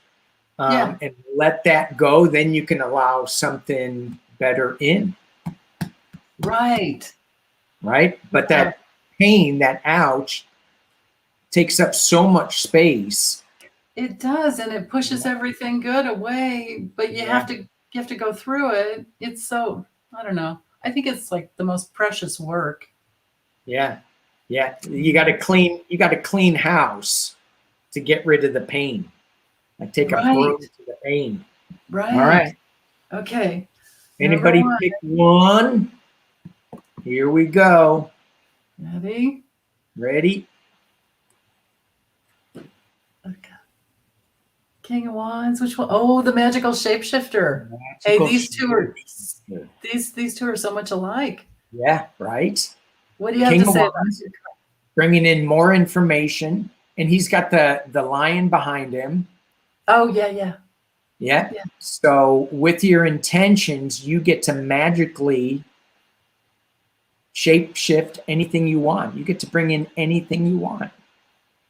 Yeah. and let that go, then you can allow something better in, Right. right? But Yeah. that pain, that ouch, takes up so much space. It does, and it pushes everything good away, but you Yeah. have to go through it. It's so, I don't know. I think it's like the most precious work. Yeah. Yeah. You got to clean house to get rid of the pain. Like take a Right. broom to the pain. All Right. right. Okay. Number Anybody one. pick one? Here we go. Ready? Ready? Okay. King of Wands. Which one? Oh, the magical shapeshifter. Hey, Magical these two are shapeshifter. these two are so much alike. Yeah, right. What do you have King to of say about Wands, it? bringing in more information, and he's got the lion behind him. Oh, yeah, yeah. Yeah. Yeah. So with your intentions, you get to magically shape shift anything you want. You get to bring in anything you want.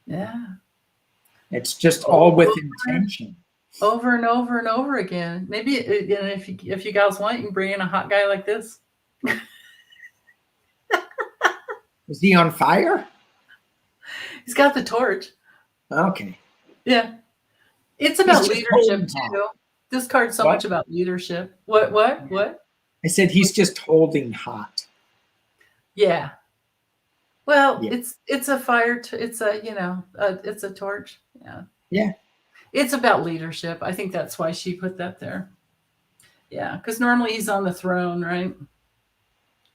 Yeah. It's just all with Over, intention. over and over and over again. Maybe and if you guys want, you can bring in a hot guy like this. Is he on fire? He's got the torch. Okay. Yeah. It's He's about just holding leadership hot. too. This card's so What? much about leadership. What? I said he's just holding hot. Yeah. Well, Yeah. it's a fire. It's a it's a torch. Yeah. Yeah. It's about leadership. I think that's why she put that there. Yeah, because normally he's on the throne, right?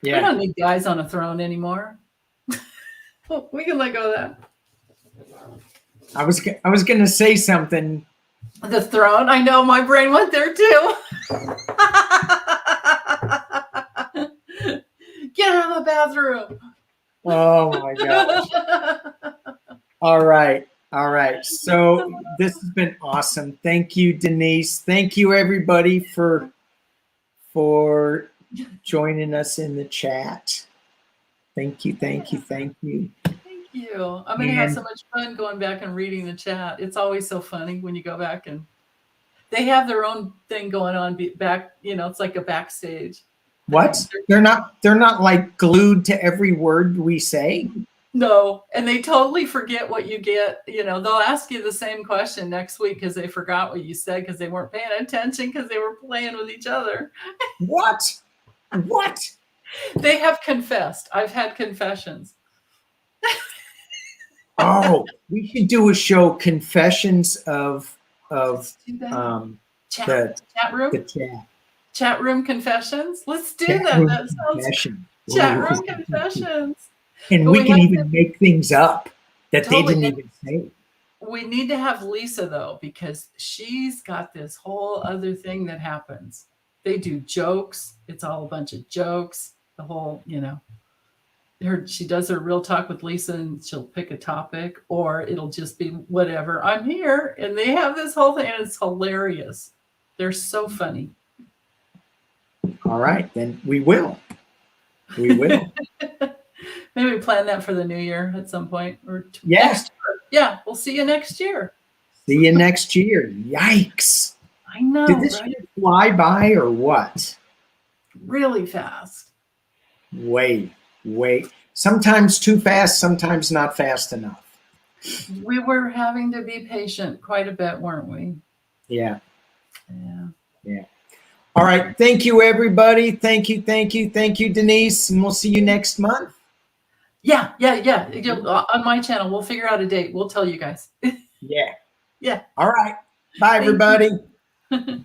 We Yeah. don't need guys on a throne anymore. We can let go of that. I was going to say something. The throne. I know my brain went there too. Get out of the bathroom. Oh my gosh. All right. All right. So this has been awesome. Thank you, Denise. Thank you everybody for joining us in the chat. Thank you. Thank you. Thank you. Thank you. I'm going to have so much fun going back and reading the chat. It's always so funny when you go back and they have their own thing going on back, it's like a backstage. What? They're not like glued to every word we say? No, and they totally forget what you get. They'll ask you the same question next week because they forgot what you said because they weren't paying attention because they were playing with each other. What? What? They have confessed. I've had confessions. Oh, we should do a show, confessions of Chat room. the chat. Chat room confessions. Let's do Chat that. room That sounds confession. chat room confessions. And But we can have even make things up that Totally. they didn't even say. We need to have Lisa though, because she's got this whole other thing that happens. They do jokes. It's all a bunch of jokes. The whole, she does her real talk with Lisa and she'll pick a topic or it'll just be whatever. I'm here. And they have this whole thing and it's hilarious. They're so funny. All right, then we will. We will. Maybe we plan that for the new year at some point. Or Yes. Yeah, we'll see you next year. See you next year. Yikes. I know. Did this right? year fly by or what? Really fast. Way. Sometimes too fast, sometimes not fast enough. We were having to be patient quite a bit, weren't we? Yeah. Yeah. All right. Thank you, everybody. Thank you, Denise. And we'll see you next month. Yeah. On my channel, we'll figure out a date. We'll tell you guys. Yeah. Yeah. All right. Bye, Thank you. everybody.